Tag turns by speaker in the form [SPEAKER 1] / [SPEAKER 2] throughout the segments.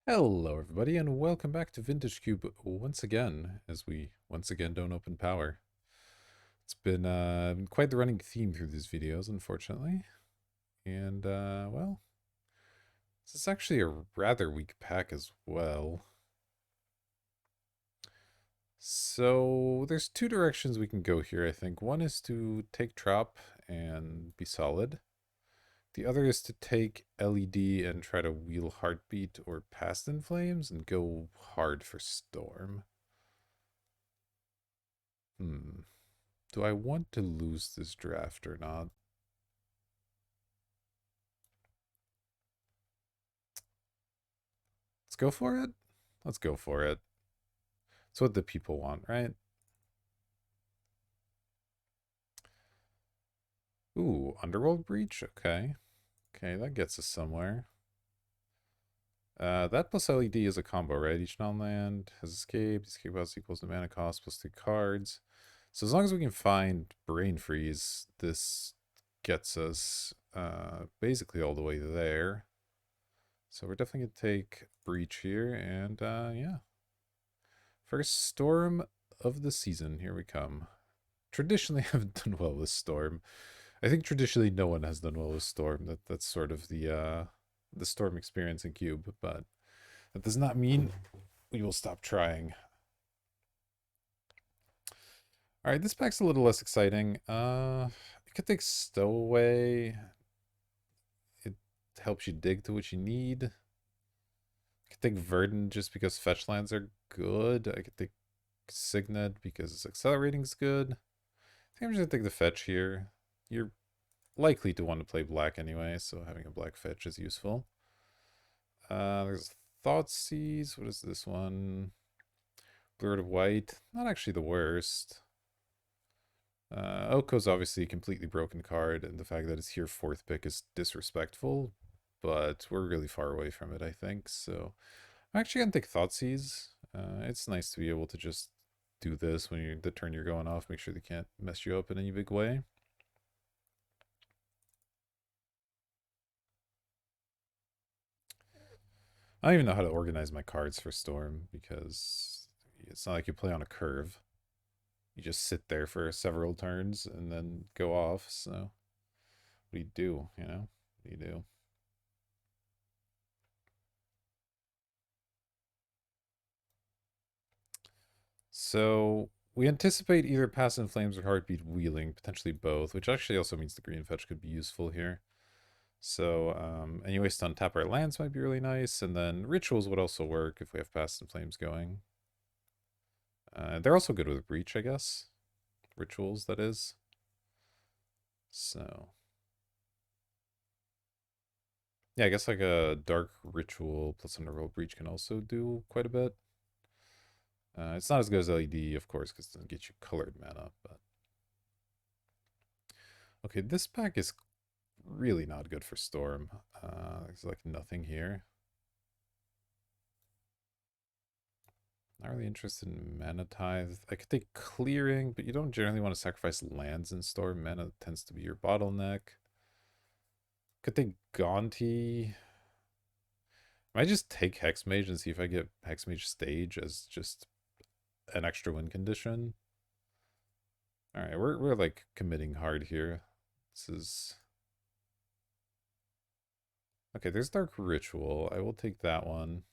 [SPEAKER 1] Hello, everybody, and welcome back to Vintage Cube once again, as we once again don't open power. It's been quite the running theme through these videos, unfortunately. And, well, this is actually a rather weak pack as well. So, there's two directions we can go here, I think. One is to take Trop and be solid. The other is to take LED and try to wheel Heartbeat or Past in Flames and go hard for Storm. Hmm. Do I want to lose this draft or not? Let's go for it. Let's go for it. It's what the people want, right? Ooh, Underworld Breach? Okay. Okay, that gets us somewhere. That plus LED is a combo, right? Each non-land has escape. Escape cost equals the mana cost plus 2 cards. So as long as we can find Brain Freeze, this gets us basically all the way there. So we're definitely going to take Breach here, and yeah. First Storm of the season, here we come. Traditionally haven't done well with Storm. I think traditionally no one has done well with Storm. That's sort of the Storm experience in Cube, but that does not mean we will stop trying. All right, this pack's a little less exciting. You could take Stowaway. It helps you dig to what you need. I could take Verdant just because fetch lands are good. I could take Signet because accelerating's good. I think I'm just gonna take the fetch here. You're likely to want to play black anyway, so having a black fetch is useful. There's Thoughtseize. What is this one? Blurred of White. Not actually the worst. Oko's obviously a completely broken card, and the fact that it's here fourth pick is disrespectful, but we're really far away from it, I think. So I'm actually gonna take Thoughtseize. It's nice to be able to just do this when you the turn you're going off, make sure they can't mess you up in any big way. I don't even know how to organize my cards for Storm because it's not like you play on a curve. You just sit there for several turns and then go off. So what do you do? You know, what do you do? So we anticipate either Pass in Flames or Heartbeat Wheeling, potentially both, which actually also means the green fetch could be useful here. So any waste to untap our lands might be really nice, and then Rituals would also work if we have Pass in Flames going. They're also good with Breach, I guess. Rituals, that is. So yeah, I guess like a Dark Ritual plus Underworld Breach can also do quite a bit. It's not as good as LED, of course, because it doesn't get you colored mana, but... Okay, this pack is really not good for Storm. There's like nothing here. Not really interested in Mana Tithe. I could take Clearing, but you don't generally want to sacrifice lands in Storm. Mana tends to be your bottleneck. Could take Gaunty. Might just take Hexmage and see if I get Hexmage Stage as just an extra win condition. Alright, we're like committing hard here. This is... Okay, there's Dark Ritual. I will take that one.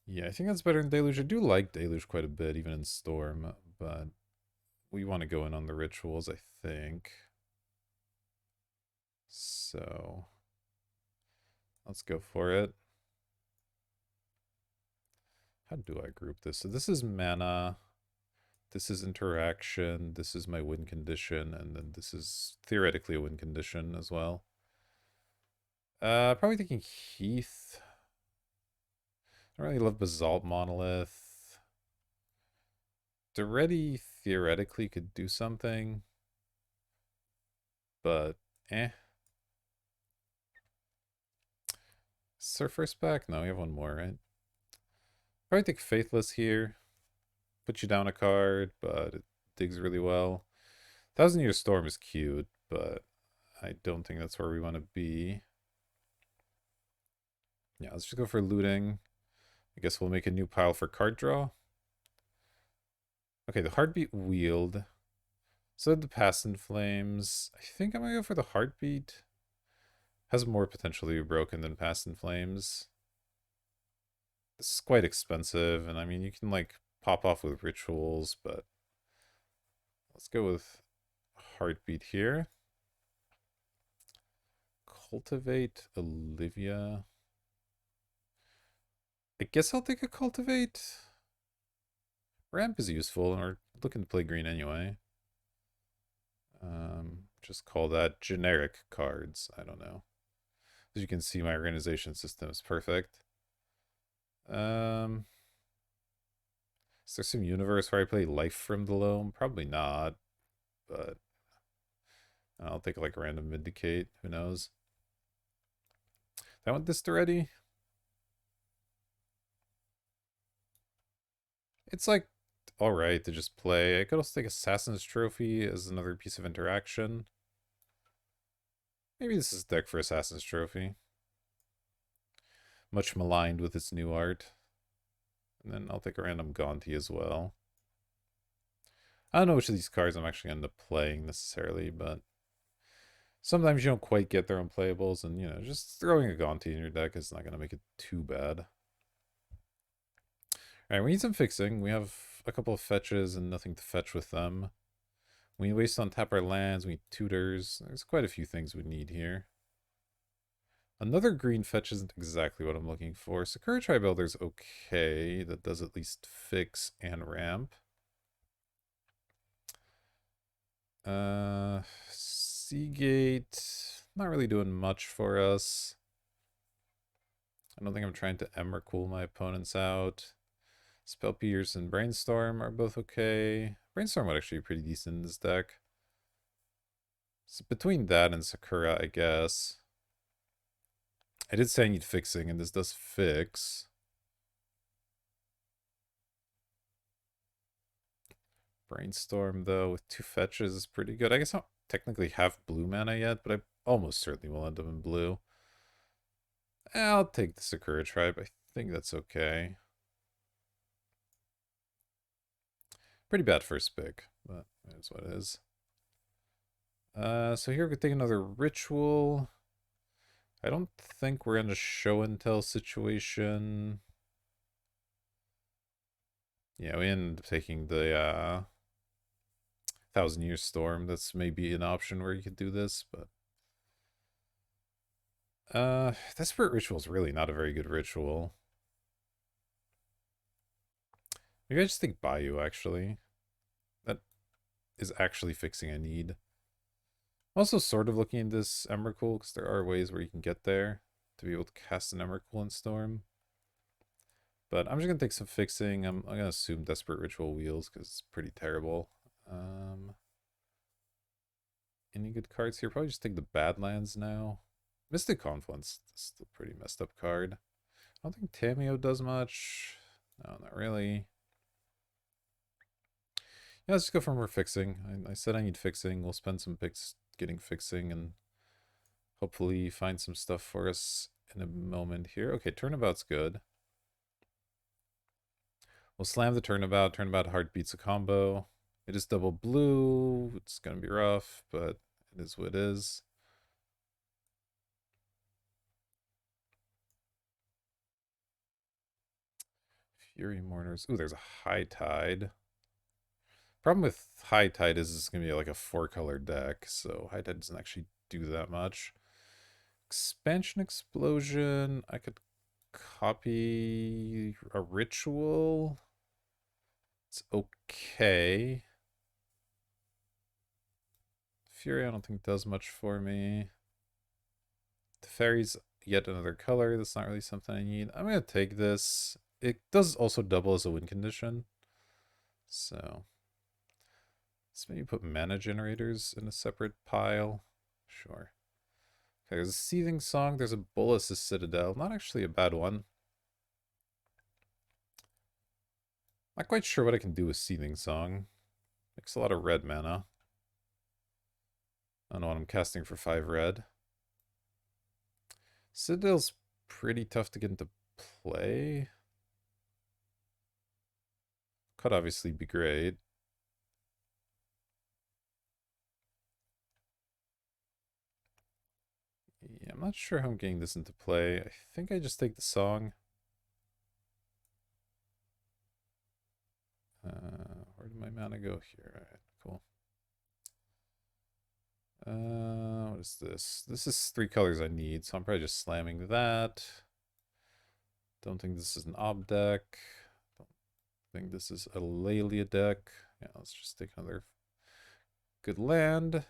[SPEAKER 1] Yeah, I think that's better than Deluge. I do like Deluge quite a bit, even in Storm, but we want to go in on the rituals, I think. So let's go for it. How do I group this? So this is mana, this is interaction, this is my win condition, and then this is theoretically a win condition as well. Probably thinking Heath. I don't really love Basalt Monolith. Duretti theoretically could do something, but eh. Is our first back? No, we have one more, right? Probably take Faithless here. Put you down a card, but it digs really well. Thousand Year Storm is cute, but I don't think that's where we want to be. Yeah, let's just go for looting. I guess we'll make a new pile for card draw. Okay, the heartbeat wield. So the Past in Flames. I think I'm gonna go for the heartbeat. Has more potential to be broken than Past in Flames. This is quite expensive, and I mean you can like pop off with rituals, but let's go with heartbeat here. Cultivate Olivia. I guess I'll take a cultivate. Ramp is useful, and we're looking to play green anyway. Just call that generic cards. I don't know. As you can see, my organization system is perfect. Is there some universe where I play Life from the Loam? Probably not, but I'll take like random Vindicate. Who knows? I want this already. It's like alright to just play. I could also take Assassin's Trophy as another piece of interaction. Maybe this is deck for Assassin's Trophy. Much maligned with its new art. And then I'll take a random Gonti as well. I don't know which of these cards I'm actually going to end up playing necessarily, but sometimes you don't quite get their unplayables, and, you know, just throwing a Gonti in your deck is not going to make it too bad. Alright, we need some fixing. We have a couple of fetches and nothing to fetch with them. We waste on tap our lands, we need tutors. There's quite a few things we need here. Another green fetch isn't exactly what I'm looking for. Sakura Tribe Elder's okay. That does at least fix and ramp. Seagate, not really doing much for us. I don't think I'm trying to Emrakul my opponents out. Spell Pierce and Brainstorm are both okay. Brainstorm would actually be pretty decent in this deck. So between that and Sakura, I guess. I did say I need fixing, and this does fix. Brainstorm, though, with 2 fetches is pretty good. I guess I don't technically have blue mana yet, but I almost certainly will end up in blue. I'll take the Sakura Tribe. I think that's okay. Pretty bad first pick, but that's what it is. So here we could take another ritual. I don't think we're in a show and tell situation. Yeah, we end up taking the Thousand Year Storm. That's maybe an option where you could do this, but Desperate Ritual is really not a very good ritual. Maybe I just think Bayou, actually. That is actually fixing a need. I'm also sort of looking at this Emrakul, because there are ways where you can get there to be able to cast an Emrakul in Storm. But I'm just going to take some fixing. I'm going to assume Desperate Ritual wheels, because it's pretty terrible. Any good cards here? Probably just take the Badlands now. Mystic Confluence is still a pretty messed up card. I don't think Tameo does much. No, not really. Yeah, let's just go for more fixing. I said I need fixing. We'll spend some picks getting fixing and hopefully find some stuff for us in a moment here. Okay, Turnabout's good. We'll slam the Turnabout. Turnabout hard beats a combo. It is double blue. It's going to be rough, but it is what it is. Fury Mourners. Ooh, there's a High Tide. Problem with High Tide is it's going to be like a 4-color deck, so High Tide doesn't actually do that much. Expansion Explosion. I could copy a ritual. It's okay. Fury I don't think does much for me. The fairy's yet another color. That's not really something I need. I'm going to take this. It does also double as a win condition. So let's maybe put mana generators in a separate pile. Sure. Okay, there's a Seething Song. There's a Bolas' Citadel. Not actually a bad one. Not quite sure what I can do with Seething Song. Makes a lot of red mana. I don't know what I'm casting for 5 red. Citadel's pretty tough to get into play. Could obviously be great. Yeah, I'm not sure how I'm getting this into play. I think I just take the song. Where did my mana go here? Alright, cool. What is this? This is 3 colors I need, so I'm probably just slamming that. Don't think this is an ob deck. Don't think this is a Lelia deck. Yeah, let's just take another good land.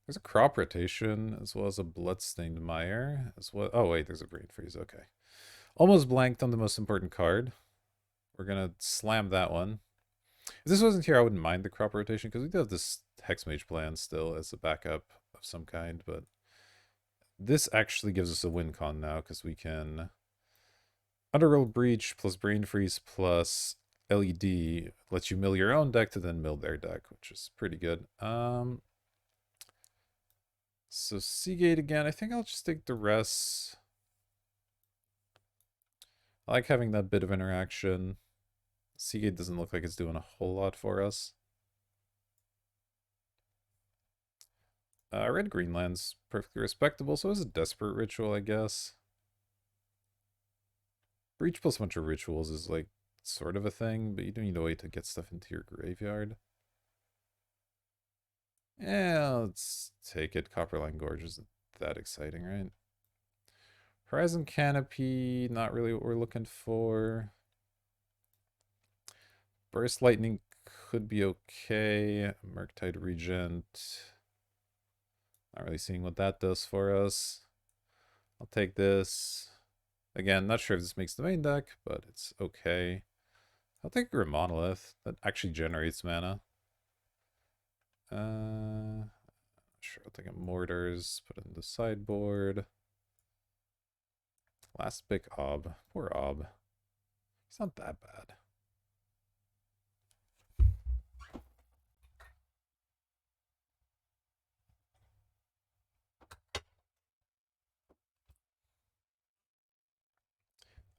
[SPEAKER 1] There's a crop rotation, as well as a bloodstained mire, as well. Oh wait, there's a brain freeze. Okay, almost blanked on the most important card. We're gonna slam that one. If this wasn't here, I wouldn't mind the crop rotation because we do have this Hexmage plan still as a backup of some kind, but this actually gives us a win con now because we can Underworld Breach plus Brain Freeze plus LED lets you mill your own deck to then mill their deck, which is pretty good. So Seagate again. I think I'll just take the rest. I like having that bit of interaction. Seagate doesn't look like it's doing a whole lot for us. Red Greenland's perfectly respectable, so it's a desperate ritual, I guess. Breach plus a bunch of rituals is like sort of a thing, but you do need a way to get stuff into your graveyard. Yeah, let's take it. Copperline Gorge isn't that exciting, right? Horizon Canopy, not really what we're looking for. Burst Lightning could be okay. Murktide Regent. Not really seeing what that does for us. I'll take this. Again, not sure if this makes the main deck, but it's okay. I'll take Grim Monolith. That actually generates mana. Sure, I'll take a Mortars, put it in the sideboard. Last pick Ob. Poor Ob. He's not that bad.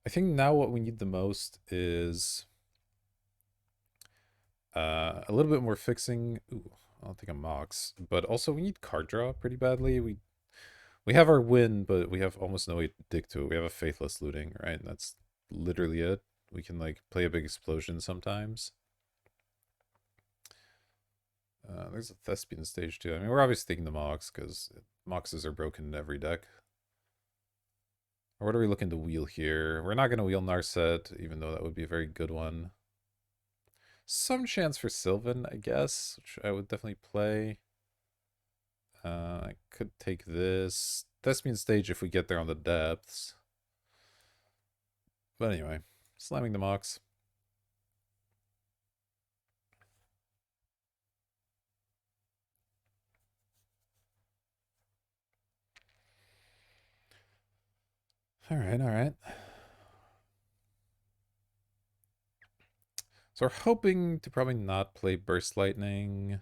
[SPEAKER 1] I think now what we need the most is a little bit more fixing. Ooh, I don't think a Mox, but also we need card draw pretty badly. We have our win, but we have almost no way to dig to it. We have a Faithless Looting, right? And that's literally it. We can like play a big explosion sometimes. There's a Thespian stage too. I mean, we're obviously taking the Mox because Moxes are broken in every deck. Or what are we looking to wheel here? We're not going to wheel Narset, even though that would be a very good one. Some chance for Sylvan, I guess, which I would definitely play. I could take this. Thespian stage if we get there on the depths. But anyway, slamming the Mox. Alright, alright. So we're hoping to probably not play Burst Lightning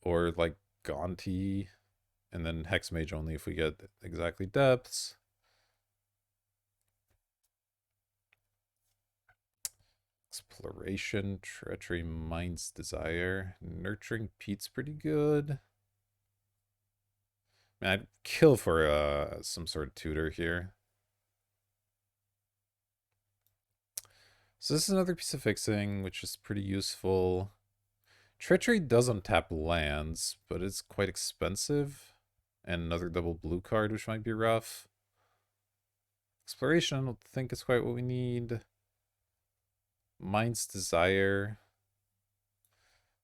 [SPEAKER 1] or like Gonti, and then Hexmage only if we get exactly depths. Exploration, Treachery, Mind's Desire. Nurturing Pete's pretty good. Man, I'd kill for some sort of tutor here. So this is another piece of fixing, which is pretty useful. Treachery does untap lands, but it's quite expensive. And another double blue card, which might be rough. Exploration, I don't think it's quite what we need. Mind's Desire.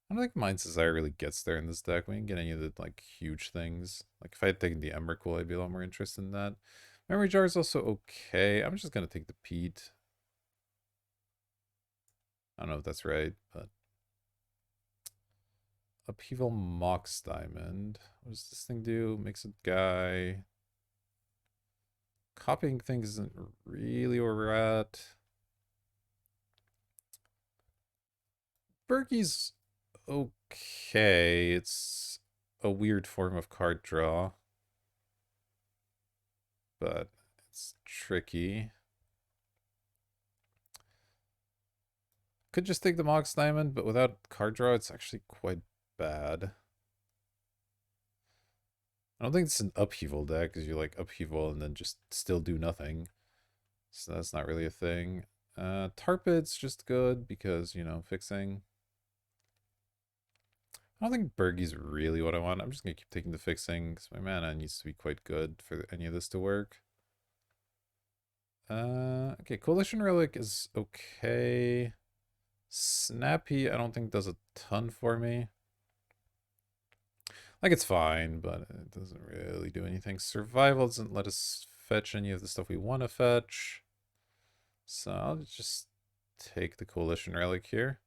[SPEAKER 1] I don't think Mind's Desire really gets there in this deck. We didn't get any of the like huge things. Like if I had taken the Emrakul, I'd be a lot more interested in that. Memory Jar is also okay. I'm just gonna take the Pete. I don't know if that's right, but Upheaval Mox Diamond. What does this thing do? Makes a guy. Copying things isn't really where we're at. Berkey's okay. It's a weird form of card draw. but it's tricky. Could just take the Mox Diamond, but without card draw, it's actually quite bad. I don't think it's an upheaval deck, because you like upheaval and then just still do nothing. So that's not really a thing. Tarpit's just good because, you know, fixing. I don't think Bergie's really what I want. I'm just going to keep taking the fixing because my mana needs to be quite good for any of this to work. Okay, Coalition Relic is okay. Snappy, I don't think does a ton for me. Like, it's fine, but it doesn't really do anything. Survival doesn't let us fetch any of the stuff we want to fetch. So I'll just take the Coalition Relic here.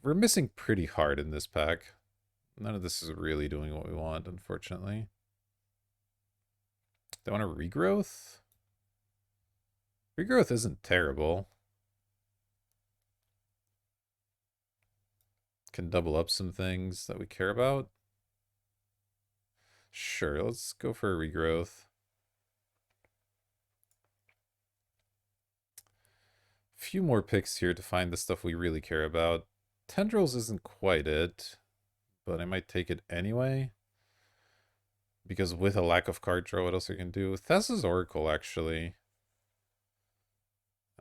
[SPEAKER 1] We're missing pretty hard in this pack. None of this is really doing what we want, unfortunately. They want a regrowth? Regrowth isn't terrible. Can double up some things that we care about. Sure, let's go for a regrowth. Few more picks here to find the stuff we really care about. Tendrils isn't quite it, but I might take it anyway. Because with a lack of card draw, what else I can do? Thessa's Oracle, actually.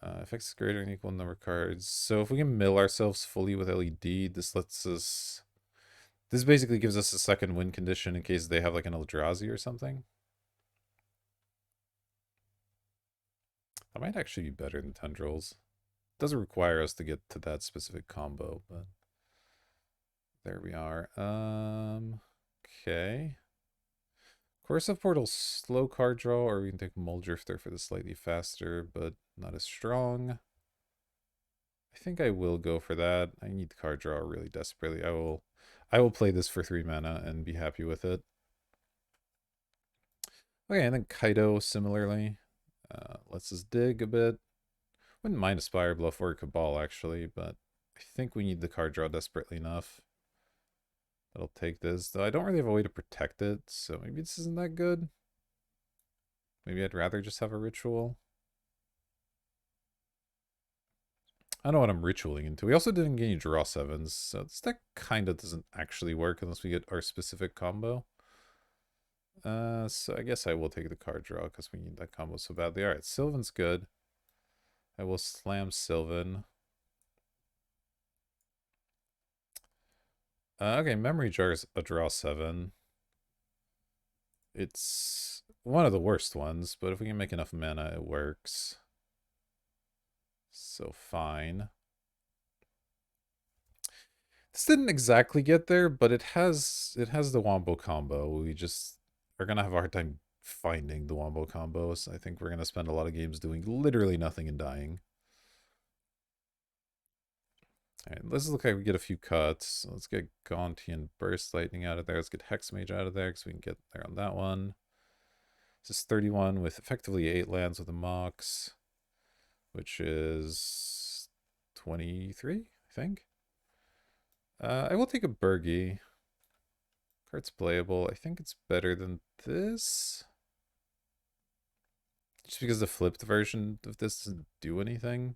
[SPEAKER 1] Effects greater than equal number of cards. So if we can mill ourselves fully with LED, this lets us... This basically gives us a second win condition in case they have like an Eldrazi or something. That might actually be better than Tendrils. It doesn't require us to get to that specific combo, but... There we are. Okay. Corrosive Portal, slow card draw, or we can take Muldrifter for the slightly faster, but not as strong. I think I will go for that. I need the card draw really desperately. I will play this for 3 mana and be happy with it. Okay, and then Kaido similarly. Lets us dig a bit. Wouldn't mind a Spire Bluff or a Cabal actually, but I think we need the card draw desperately enough. That'll take this, though I don't really have a way to protect it, so maybe this isn't that good. Maybe I'd rather just have a ritual. I know what I'm ritualing into. We also didn't get any draw 7s, so this deck kind of doesn't actually work unless we get our specific combo. So I guess I will take the card draw because we need that combo so badly. Alright, Sylvan's good. I will slam Sylvan. Okay, Memory Jar is a draw 7. It's one of the worst ones, but if we can make enough mana, it works. So fine. This didn't exactly get there, but it has the Wombo combo. We just are gonna have a hard time finding the Wombo combos. I think we're gonna spend a lot of games doing literally nothing and dying. Alright, let's look like we get a few cuts. So let's get Gauntian Burst Lightning out of there. Let's get Hex Mage out of there because we can get there on that one. This is 31 with effectively 8 lands with a Mox, which is 23, I think. I will take a Bergie. Card's playable. I think it's better than this. Just because the flipped version of this doesn't do anything.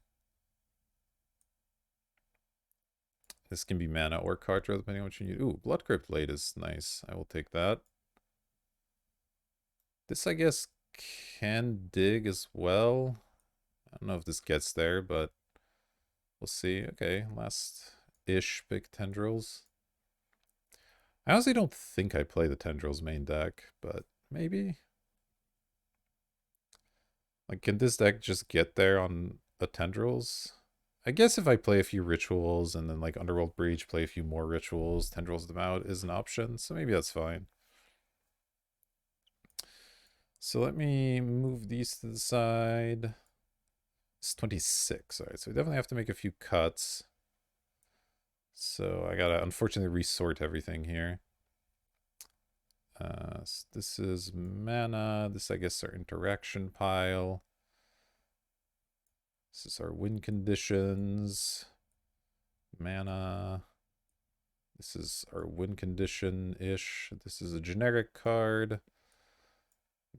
[SPEAKER 1] This can be mana or card draw depending on what you need. Ooh, Blood Crypt Blade is nice. I will take that. This, I guess, can dig as well. I don't know if this gets there, but we'll see. Okay, last-ish pick Tendrils. I honestly don't think I play the Tendrils main deck, but maybe. Like, can this deck just get there on a Tendrils? I guess if I play a few rituals and then like Underworld Breach, play a few more rituals, Tendrils them out is an option, so maybe that's fine. So let me move these to the side. It's 26, alright, so we definitely have to make a few cuts. So I gotta unfortunately resort everything here. So this is mana, this I guess our interaction pile. This is our win conditions. Mana. This is our win condition-ish. This is a generic card.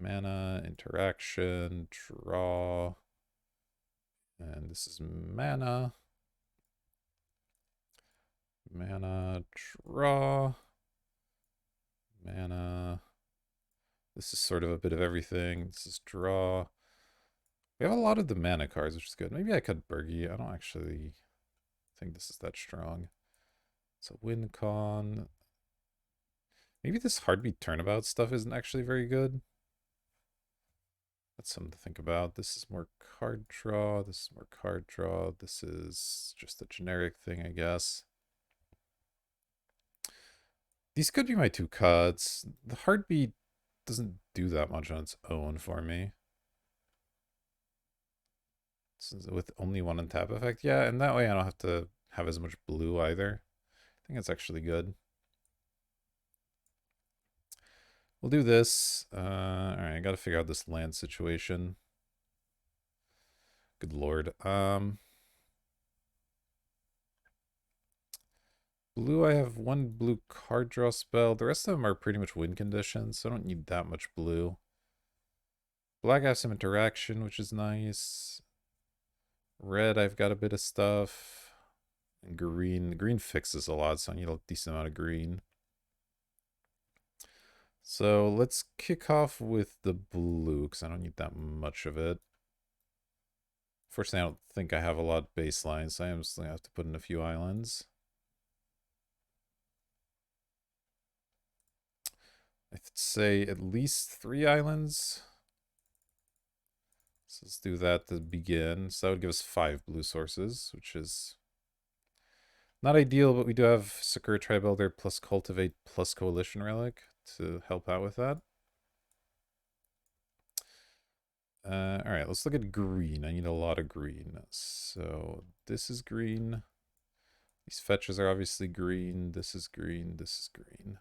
[SPEAKER 1] Mana, interaction, draw. And this is mana. Mana, draw. Mana. This is sort of a bit of everything. This is draw. We have a lot of the mana cards, which is good. Maybe I cut Bergie. I don't actually think this is that strong. It's a win con. Maybe this Heartbeat Turnabout stuff isn't actually very good. That's something to think about. This is more card draw. This is more card draw. This is just a generic thing, I guess. These could be my two cuts. The Heartbeat doesn't do that much on its own for me. This is with only one untap effect. Yeah, and that way I don't have to have as much blue either. I think it's actually good. We'll do this. Alright, I gotta figure out this land situation. Good lord. Blue, I have one blue card draw spell. The rest of them are pretty much win conditions, so I don't need that much blue. Black, I have some interaction, which is nice. Red, I've got a bit of stuff. And green fixes a lot, so I need a decent amount of green. So let's kick off with the blue, because I don't need that much of it. Fortunately, I don't think I have a lot of baseline, so I am just going to have to put in a few islands. I'd say at least 3 islands. So let's do that to begin. So that would give us 5 blue sources, which is not ideal, but we do have Sakura Tribe Elder plus Cultivate plus Coalition Relic to help out with that. Alright, let's look at green. I need a lot of green. So this is green. These fetches are obviously green. This is green. This is green.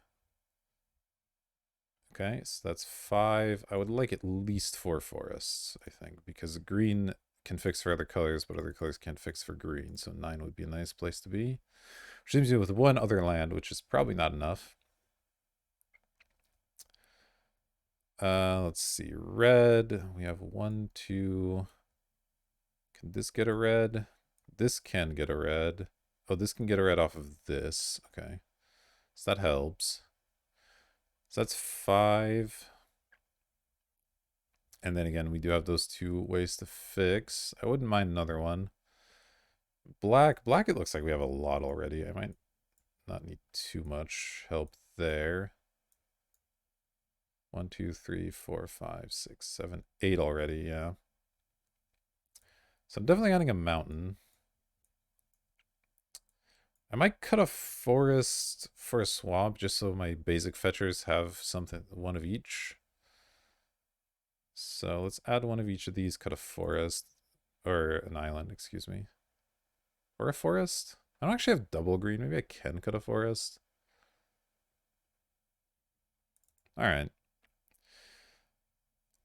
[SPEAKER 1] Okay, so that's 5. I would like at least 4 forests, I think, because green can fix for other colors, but other colors can't fix for green. So 9 would be a nice place to be. Which leaves me with 1 other land, which is probably not enough. Let's see. Red. We have 1, 2. Can this get a red? This can get a red. Oh, this can get a red off of this. Okay. So that helps. So that's 5. And then again, we do have those 2 ways to fix. I wouldn't mind another one. Black, it looks like we have a lot already. I might not need too much help there. 1, 2, 3, 4, 5, 6, 7, 8 already, yeah. So I'm definitely adding a mountain. I might cut a forest for a swamp just so my basic fetchers have something, one of each. So let's add one of each of these, cut a forest, or an island, excuse me. Or a forest? I don't actually have double green. Maybe I can cut a forest. Alright.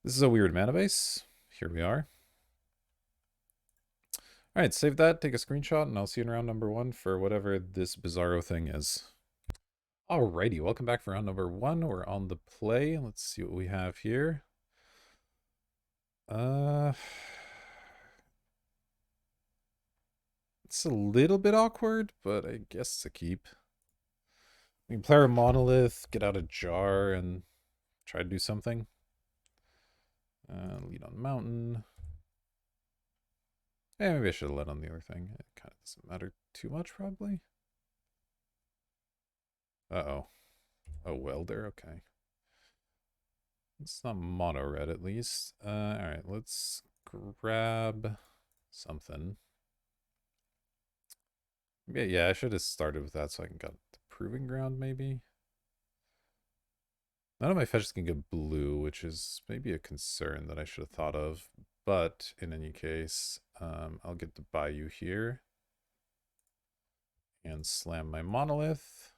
[SPEAKER 1] This is a weird mana base. Here we are. Alright, save that, take a screenshot, and I'll see you in round number 1 for whatever this bizarro thing is. Alrighty, welcome back for round number 1. We're on the play. Let's see what we have here. It's a little bit awkward, but I guess it's a keep. We can play our monolith, get out a jar, and try to do something. Lead on mountain. Yeah, maybe I should have led on the other thing. It kind of doesn't matter too much, probably. Uh-oh. Oh, welder, okay. It's not mono red, at least. Alright, let's grab something. Yeah, I should have started with that so I can get the proving ground, maybe. None of my fetches can get blue, which is maybe a concern that I should have thought of. But in any case, I'll get the Bayou here. And slam my monolith.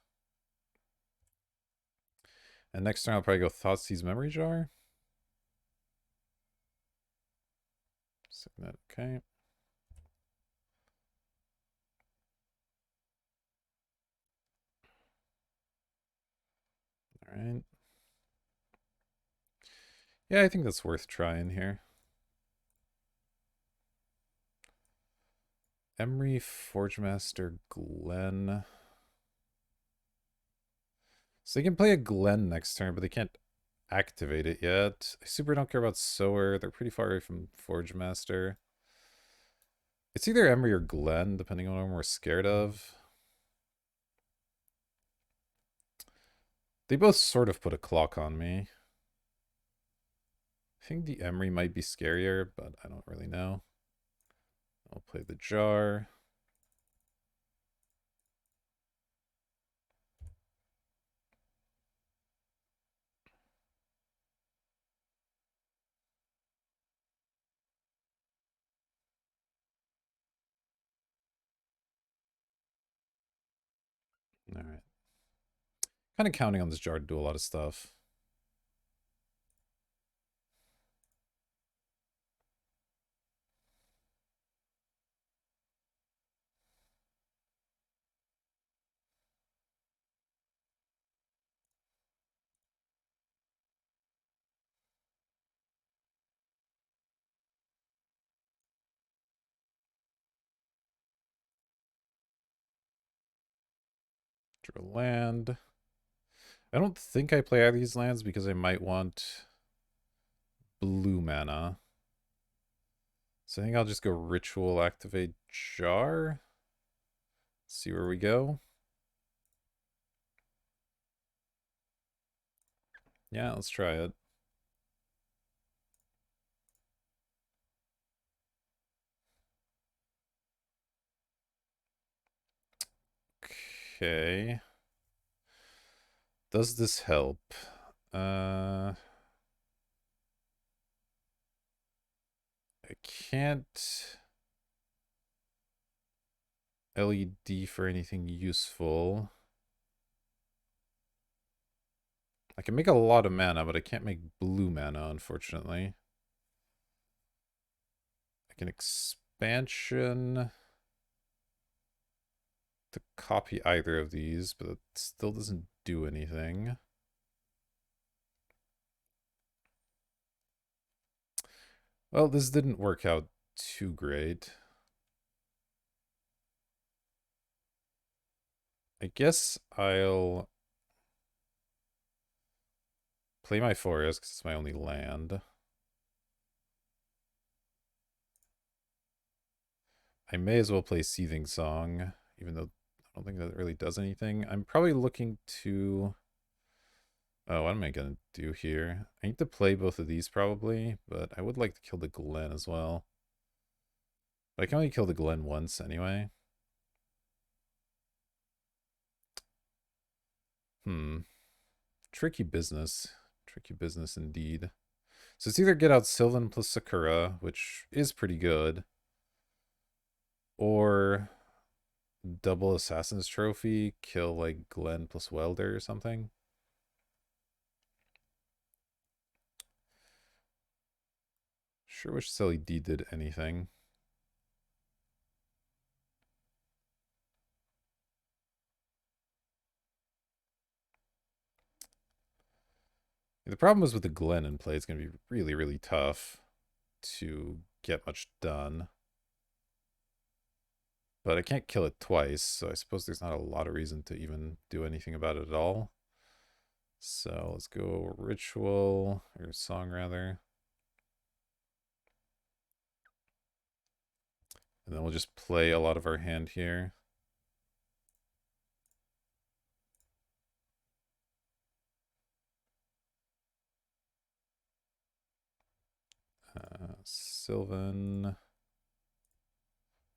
[SPEAKER 1] And next turn I'll probably go Thoughtseize Memory Jar. Signet, okay. Alright. Yeah, I think that's worth trying here. Emery, Forgemaster, Glen. So they can play a Glen next turn, but they can't activate it yet. I super don't care about Sower. They're pretty far away from Forgemaster. It's either Emery or Glen, depending on what I'm more scared of. They both sort of put a clock on me. I think the Emery might be scarier, but I don't really know. I'll play the jar. Alright. Kind of counting on this jar to do a lot of stuff. Draw land. I don't think I play either of these lands because I might want blue mana. So I think I'll just go Ritual, activate Jar. See where we go. Yeah, let's try it. Okay. Does this help? I can't LED for anything useful. I can make a lot of mana, but I can't make blue mana, unfortunately. I can expansion to copy either of these, but it still doesn't do anything. Well, this didn't work out too great. I guess I'll play my forest because it's my only land. I may as well play Seething Song, even though I don't think that really does anything. I'm probably looking to... Oh, what am I going to do here? I need to play both of these probably, but I would like to kill the Glen as well. But I can only kill the Glen once anyway. Tricky business. Tricky business indeed. So it's either get out Sylvan plus Sakura, which is pretty good, or double Assassin's Trophy, kill like Glen plus Welder or something. Sure wish Silly D did anything. The problem is with the Glen in play, it's going to be really, really tough to get much done. But I can't kill it twice, so I suppose there's not a lot of reason to even do anything about it at all. So let's go Ritual, or Song rather. And then we'll just play a lot of our hand here. Sylvan.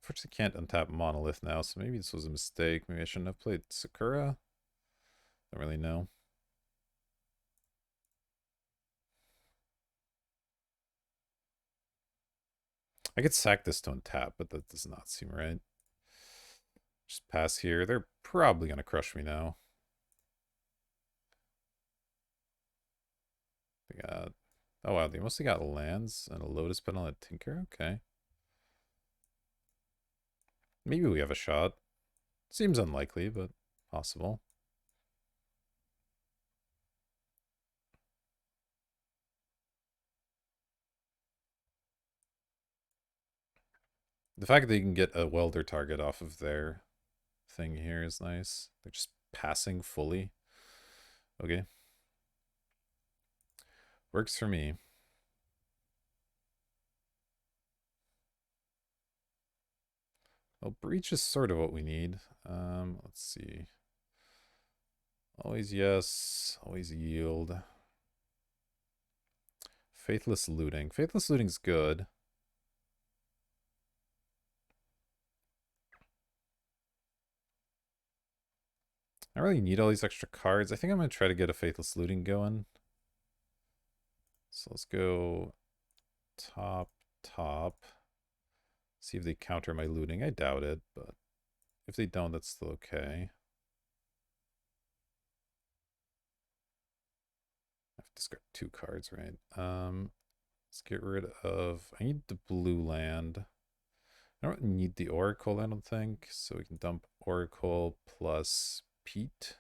[SPEAKER 1] Unfortunately, can't untap Monolith now, so maybe this was a mistake. Maybe I shouldn't have played Sakura. Don't really know. I could sack this to untap, but that does not seem right. Just pass here. They're probably going to crush me now. They got... Oh, wow. They mostly got lands and a Lotus Petal and a Tinker. Okay. Maybe we have a shot. Seems unlikely, but possible. The fact that you can get a welder target off of their thing here is nice. They're just passing fully. Okay. Works for me. Well, breach is sort of what we need. Let's see. Always yes. Always yield. Faithless looting. Faithless looting's good. I really need all these extra cards. I think I'm going to try to get a Faithless looting going. So let's go top, top. See if they counter my looting. I doubt it, but if they don't, that's still okay. I have to discard 2 cards, right? Let's get rid of... I need the blue land. I don't need the Oracle, I don't think. So we can dump Oracle plus Pete.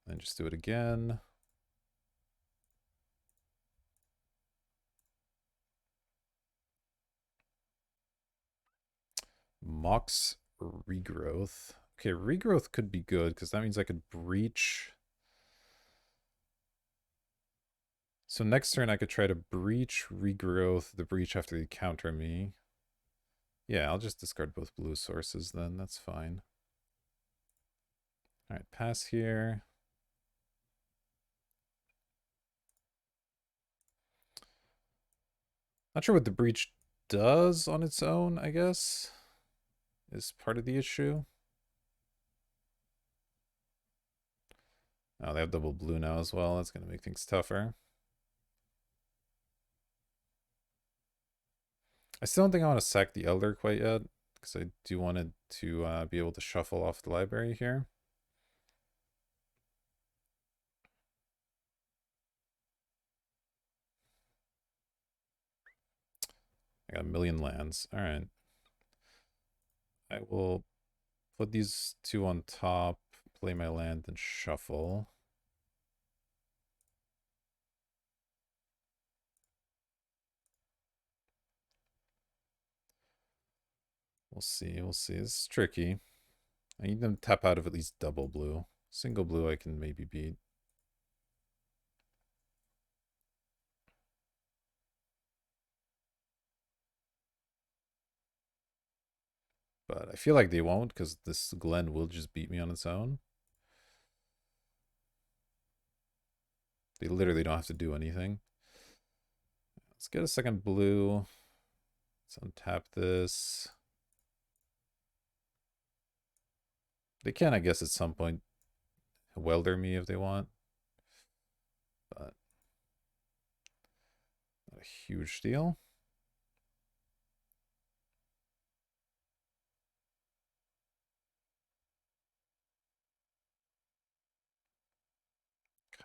[SPEAKER 1] And just do it again. Mox regrowth. Okay, regrowth could be good because that means I could breach. So next turn I could try to breach, regrowth, the breach after they counter me. Yeah, I'll just discard both blue sources then. That's fine. All right, pass here. Not sure what the breach does on its own, I guess, is part of the issue. Oh, they have double blue now as well. That's going to make things tougher. I still don't think I want to sack the Elder quite yet, because I do want it to be able to shuffle off the library here. I got a million lands. All right. I will put these 2 on top, play my land, and shuffle. We'll see. We'll see. This is tricky. I need them to tap out of at least double blue. Single blue I can maybe beat. But I feel like they won't because this Glen will just beat me on its own. They literally don't have to do anything. Let's get a second blue. Let's untap this. They can, I guess, at some point welder me if they want. But not a huge deal.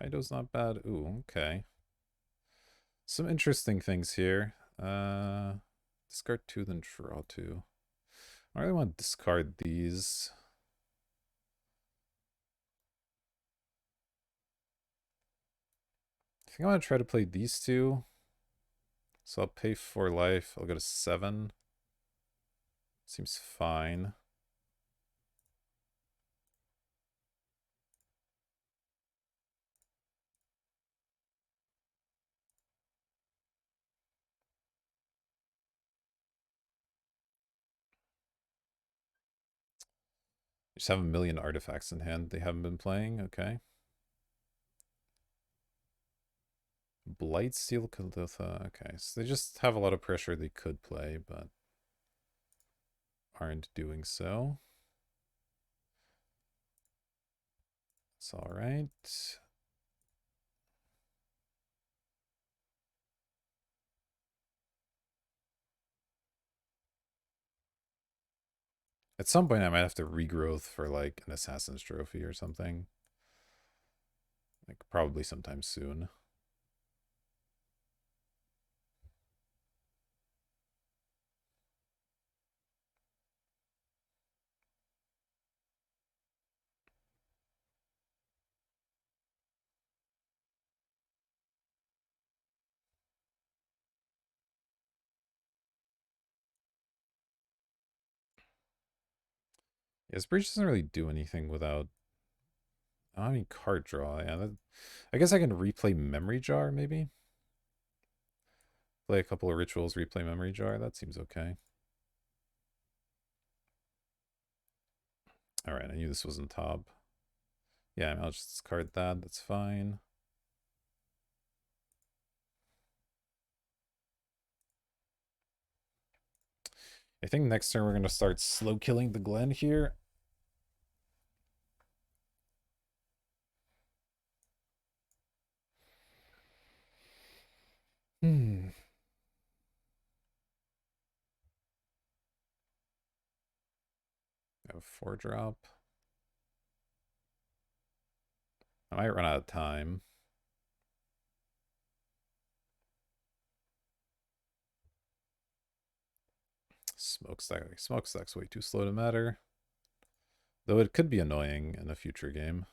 [SPEAKER 1] Kaido's not bad. Ooh, okay. Some interesting things here. Discard 2, then draw 2. I really want to discard these. I think I want to try to play these 2. So I'll pay 4 life. I'll go to 7. Seems fine. Just have a million artifacts in hand they haven't been playing. Okay. Blightsteel Kalitha. Okay, so they just have a lot of pressure they could play, but aren't doing so. It's all right. At some point, I might have to regrowth for like an Assassin's Trophy or something. Like probably sometime soon. Yes, Breach doesn't really do anything without. I mean, card draw. Yeah, I guess I can replay Memory Jar, maybe? Play a couple of rituals, replay Memory Jar. That seems okay. Alright, I knew this wasn't top. Yeah, I mean, I'll just discard that. That's fine. I think next turn we're going to start slow killing the Glen here. Hmm. I have a 4-drop. I might run out of time. Smokestack. Smokestack's way too slow to matter. Though it could be annoying in a future game.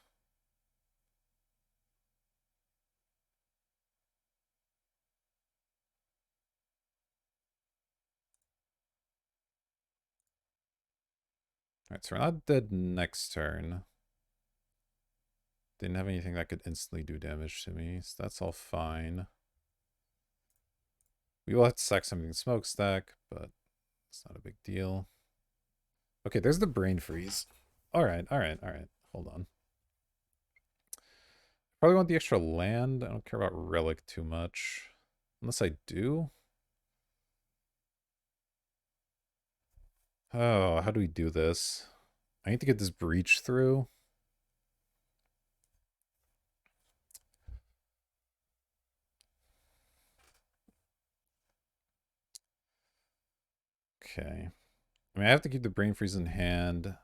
[SPEAKER 1] Alright, so we're not dead next turn. Didn't have anything that could instantly do damage to me, so that's all fine. We will have to sack something smokestack, but it's not a big deal. Okay, there's the brain freeze. Alright. Hold on. Probably want the extra land. I don't care about relic too much. Unless I do. Oh, how do we do this? I need to get this breach through. Okay. I mean, I have to keep the brain freeze in hand.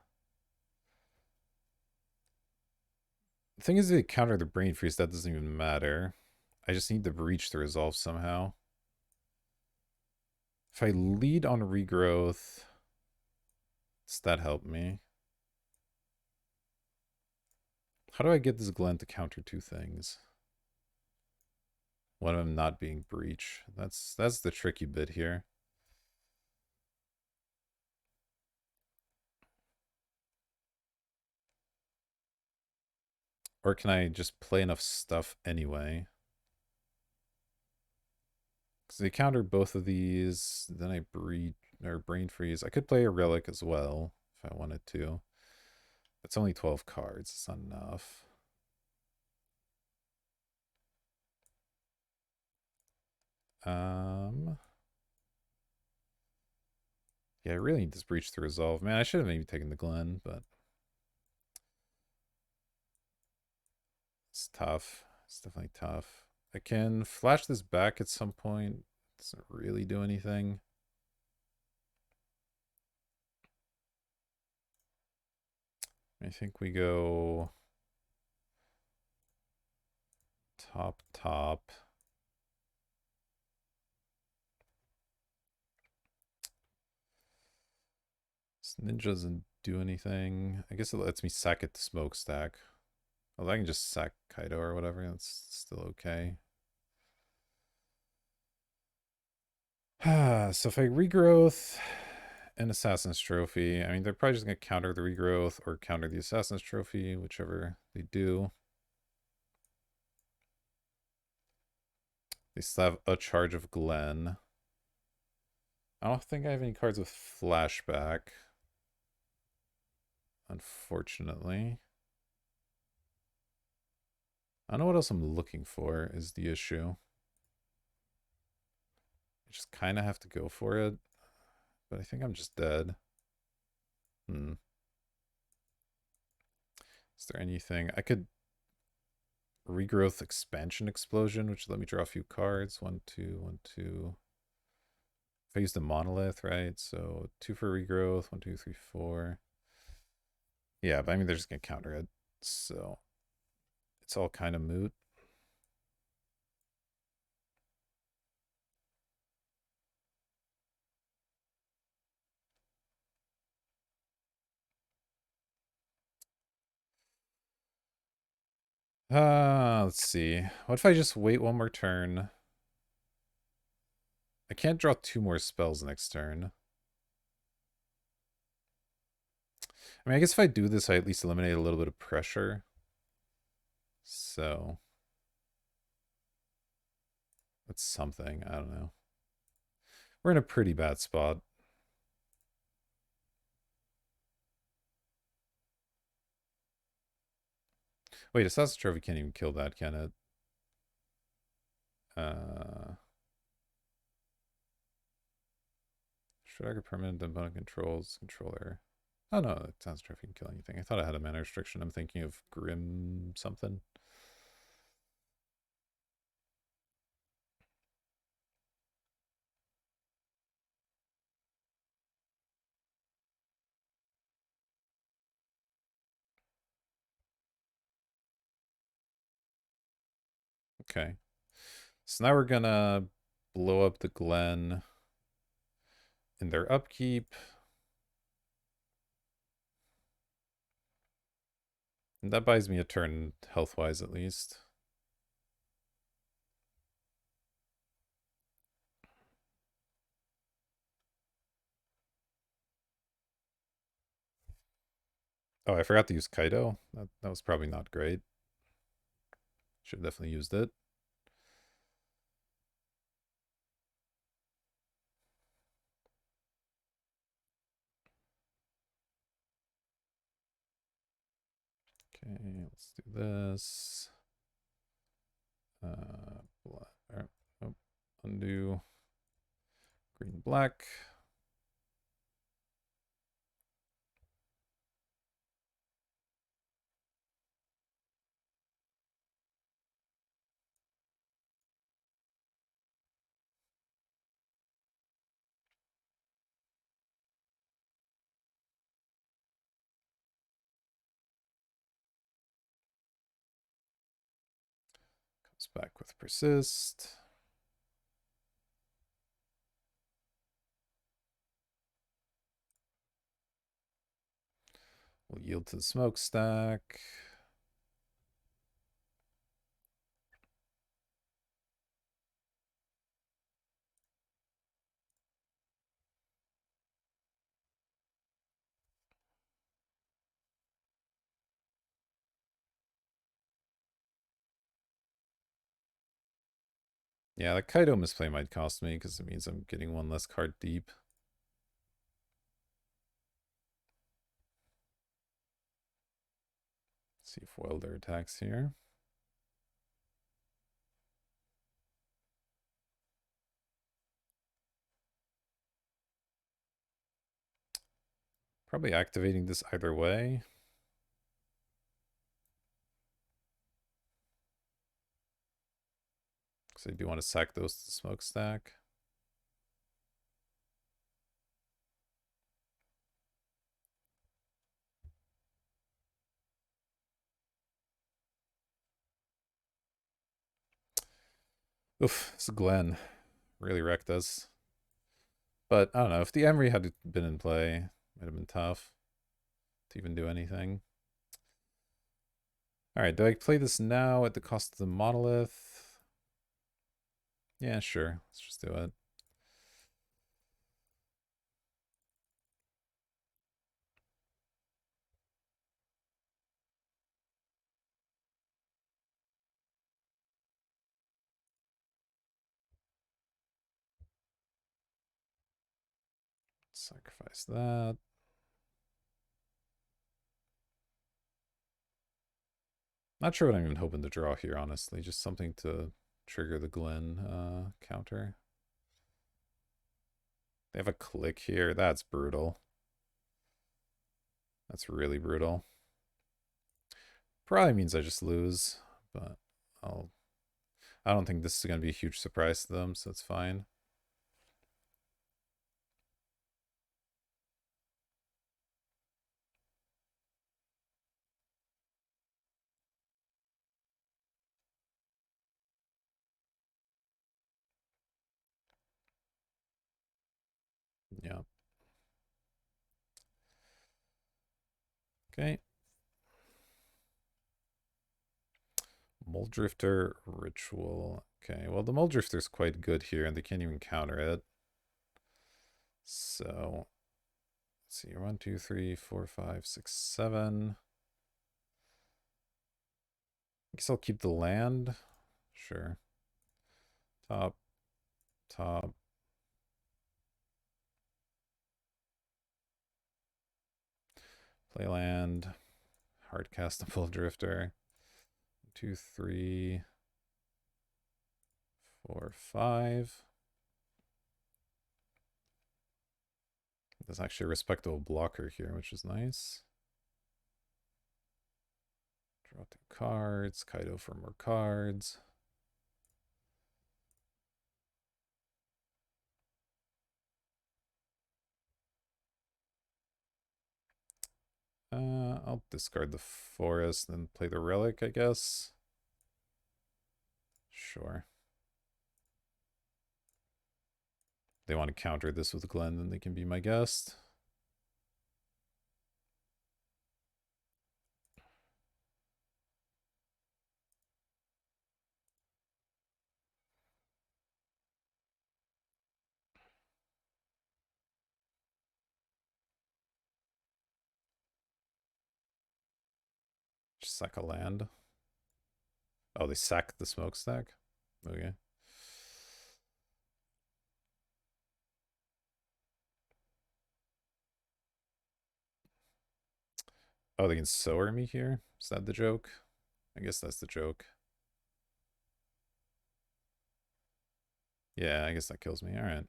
[SPEAKER 1] The thing is, to counter the brain freeze, that doesn't even matter. I just need the breach to resolve somehow. If I lead on regrowth, does that help me? How do I get this Glen to counter two things? One of them not being breach. That's the tricky bit here. Or can I just play enough stuff anyway? Because they counter both of these, then I breach or brain freeze. I could play a relic as well if I wanted to. It's only 12 cards. It's not enough. Yeah, I really need this breach to resolve. Man, I should have maybe taken the Glen, but it's tough. It's definitely tough. I can flash this back at some point. Doesn't really do anything. I think we go top. This ninja doesn't do anything. I guess it lets me sack it to smokestack. Although I can just sack Kaido or whatever. That's still okay. So if I regrowth an Assassin's Trophy, I mean, they're probably just going to counter the regrowth or counter the Assassin's Trophy, whichever they do. They still have a charge of Glen. I don't think I have any cards with flashback. Unfortunately. I don't know what else I'm looking for is the issue. I just kind of have to go for it. But I think I'm just dead. Is there anything? I could regrowth expansion explosion, which let me draw a few cards. 1, 2, 1, 2. If I use the monolith, right? So 2 for regrowth, 1, 2, 3, 4. Yeah, but I mean they're just gonna counter it. So it's all kind of moot. Let's see. What if I just wait one more turn? I can't draw 2 more spells next turn. I mean, I guess if I do this, I at least eliminate a little bit of pressure. So that's something. I don't know. We're in a pretty bad spot. Wait, a sausage trophy can't even kill that, can it? Should I permanent opponent controls controller? Oh no, that sounds trophy can kill anything. I thought I had a mana restriction. I'm thinking of Grim something. Okay. So now we're gonna blow up the Glen in their upkeep. And that buys me a turn health-wise at least. Oh, I forgot to use Kaido. That was probably not great. Should have definitely used it. Okay, let's do this. Black, oh, undo. Green, black. Comes back with persist. We'll yield to the smokestack. Yeah, the Kaido misplay might cost me because it means I'm getting one less card deep. Let's see if foil their attacks here. Probably activating this either way. Because I do want to sack those to the smokestack. Oof, this Glen really wrecked us. But I don't know, if the Emery had been in play, it might have been tough to even do anything. Alright, do I play this now at the cost of the monolith? Yeah, sure. Let's just do it. Sacrifice that. Not sure what I'm even hoping to draw here, honestly. Just something to trigger the Glen counter. They have a click here. That's brutal. That's really brutal. Probably means I just lose, but I don't think this is going to be a huge surprise to them, so it's fine. Yeah. Okay. Muldrifter Ritual. Okay, well, the Muldrifter's quite good here, and they can't even counter it. So, Let's see, 1, 2, 3, 4, 5, 6, 7. I guess I'll keep the land. Sure. Top, top. Play land. Hard castable drifter. 2, 3, 4, 5. There's actually a respectable blocker here, which is nice. Draw 2 cards. Kaido for more cards. I'll discard the forest and play the relic, I guess. Sure. If they want to counter this with Glenn, then they can be my guest. Just sack a land. Oh, they sacked the smokestack? Okay. Oh, they can sower me here? Is that the joke? I guess that's the joke. Yeah, I guess that kills me. Alright.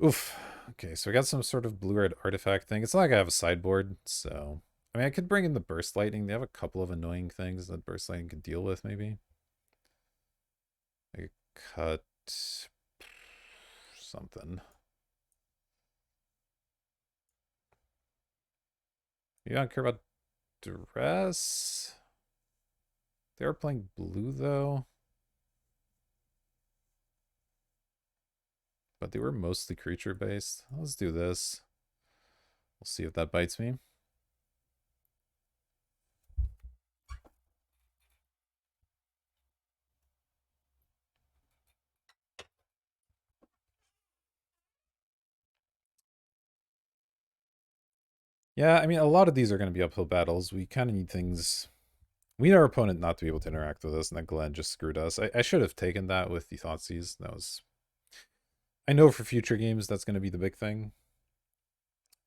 [SPEAKER 1] Oof. Okay, so I got some sort of blue-red artifact thing. It's not like I have a sideboard, so... I mean, I could bring in the Burst Lightning. They have a couple of annoying things that Burst Lightning can deal with, maybe. I could cut... something. You don't care about Duress? They are playing blue, though. But they were mostly creature-based. Let's do this. We'll see if that bites me. Yeah, I mean, a lot of these are going to be uphill battles. We kind of need things... We need our opponent not to be able to interact with us, and then Glenn just screwed us. I should have taken that with the Thoughtseize. That was... I know for future games that's going to be the big thing.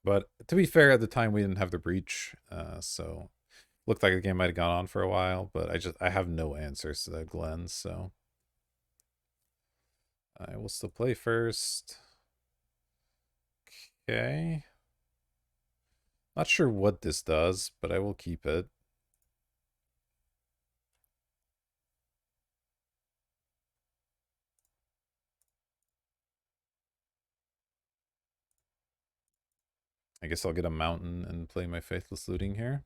[SPEAKER 1] But to be fair, at the time we didn't have the breach, so looked like the game might have gone on for a while. But I have no answers to that Glenn, so I will still play first. Okay. Not sure what this does, but I will keep it. I guess I'll get a mountain and play my Faithless Looting here.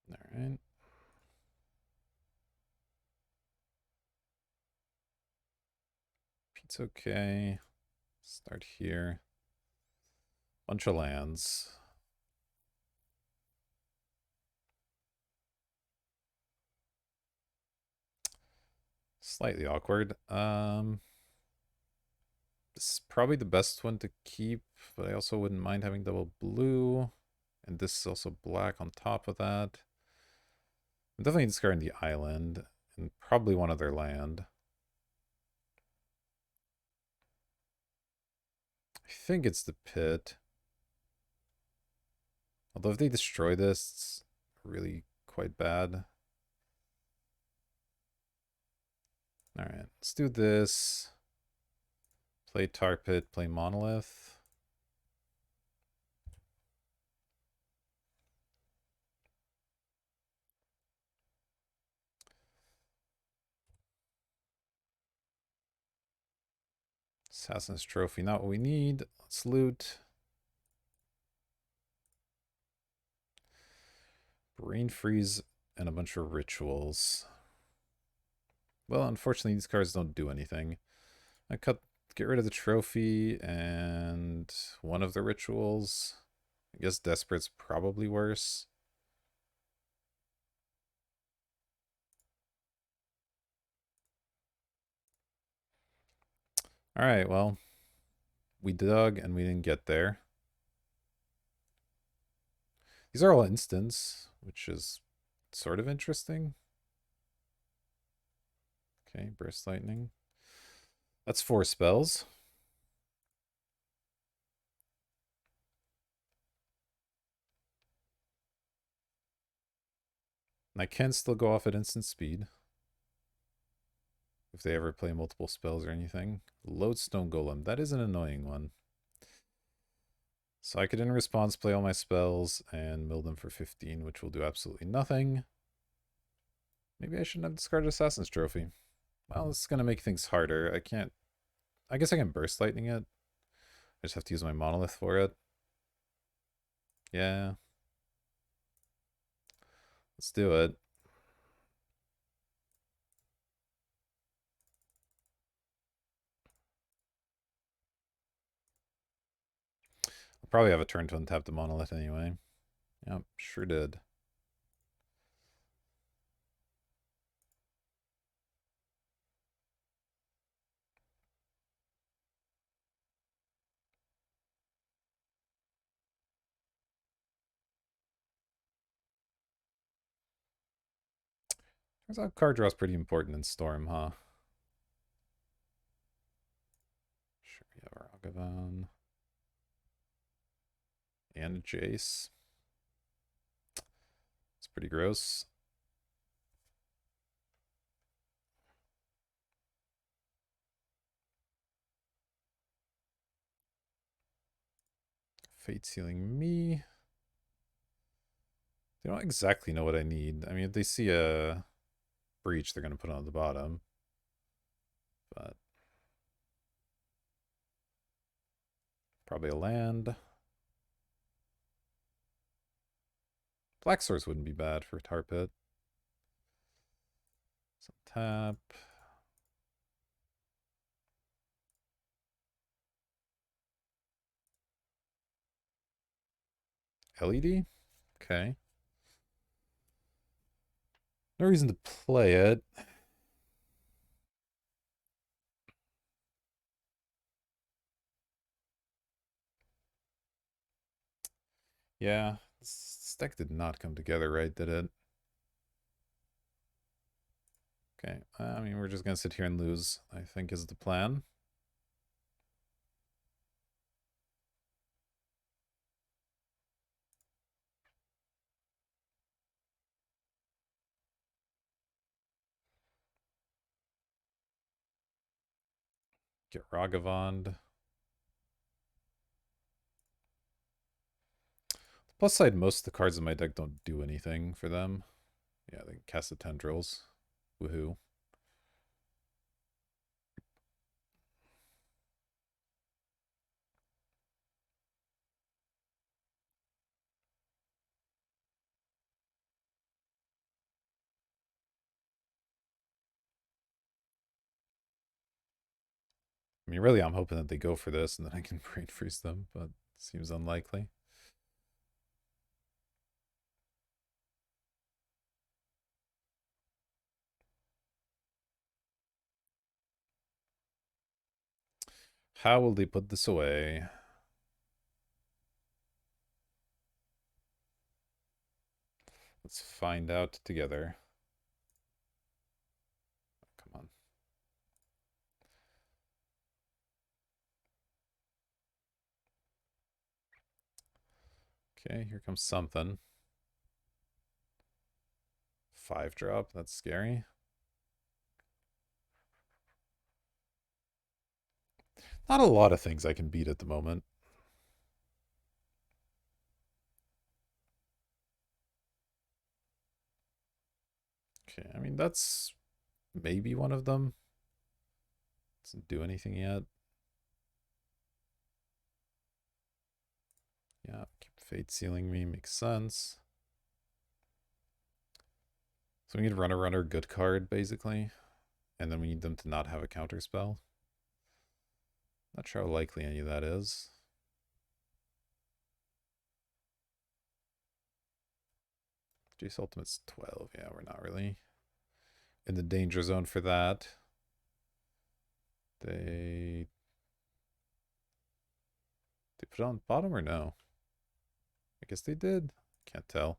[SPEAKER 1] All right. It's okay. Start here. Bunch of lands. Slightly awkward. This is probably the best one to keep, but I also wouldn't mind having double blue. And this is also black on top of that. I'm definitely discarding the island and probably one other land. I think it's the pit. Although if they destroy this, it's really quite bad. Alright, let's do this. Play Tar Pit, play Monolith. Assassin's Trophy, not what we need. Let's loot. Brain Freeze and a bunch of rituals. Well, unfortunately, these cards don't do anything. I get rid of the trophy and one of the rituals. I guess Desperate's probably worse. Alright, well, we dug and we didn't get there. These are all instants, which is sort of interesting. Okay, Burst Lightning. That's 4 spells. And I can still go off at instant speed. If they ever play multiple spells or anything. Lodestone Golem. That is an annoying one. So I could in response play all my spells and mill them for 15, which will do absolutely nothing. Maybe I shouldn't have discarded Assassin's Trophy. Well, this is going to make things harder. I guess I can Burst Lightning it. I just have to use my Monolith for it. Yeah. Let's do it. I'll probably have a turn to untap the Monolith anyway. Yep, sure did. Turns out card draw is pretty important in Storm, huh? Sure, we have Ragavan. And a Jace. It's pretty gross. Fate Sealing me. They don't exactly know what I need. I mean, if they see a breach, they're going to put it on the bottom. But probably a land. Black Source wouldn't be bad for Tar Pit. So tap. LED? Okay. No reason to play it. Yeah, this deck did not come together right, did it? Okay, I mean, we're just going to sit here and lose, I think is the plan. Get Ragavand. Plus side, most of the cards in my deck don't do anything for them. Yeah, they can cast the Tendrils. Woohoo. I mean, really, I'm hoping that they go for this and then I can brain freeze them, but seems unlikely. How will they put this away? Let's find out together. Come on. Okay, here comes something. 5-drop, that's scary. Not a lot of things I can beat at the moment. Okay, I mean, that's maybe one of them. Doesn't do anything yet. Yeah, keep Fate Sealing me, makes sense. So we need Runner, good card, basically. And then we need them to not have a counter spell. Not sure how likely any of that is. Jace Ultimate's 12. Yeah, we're not really in the danger zone for that. They put it on bottom or no? I guess they did. Can't tell.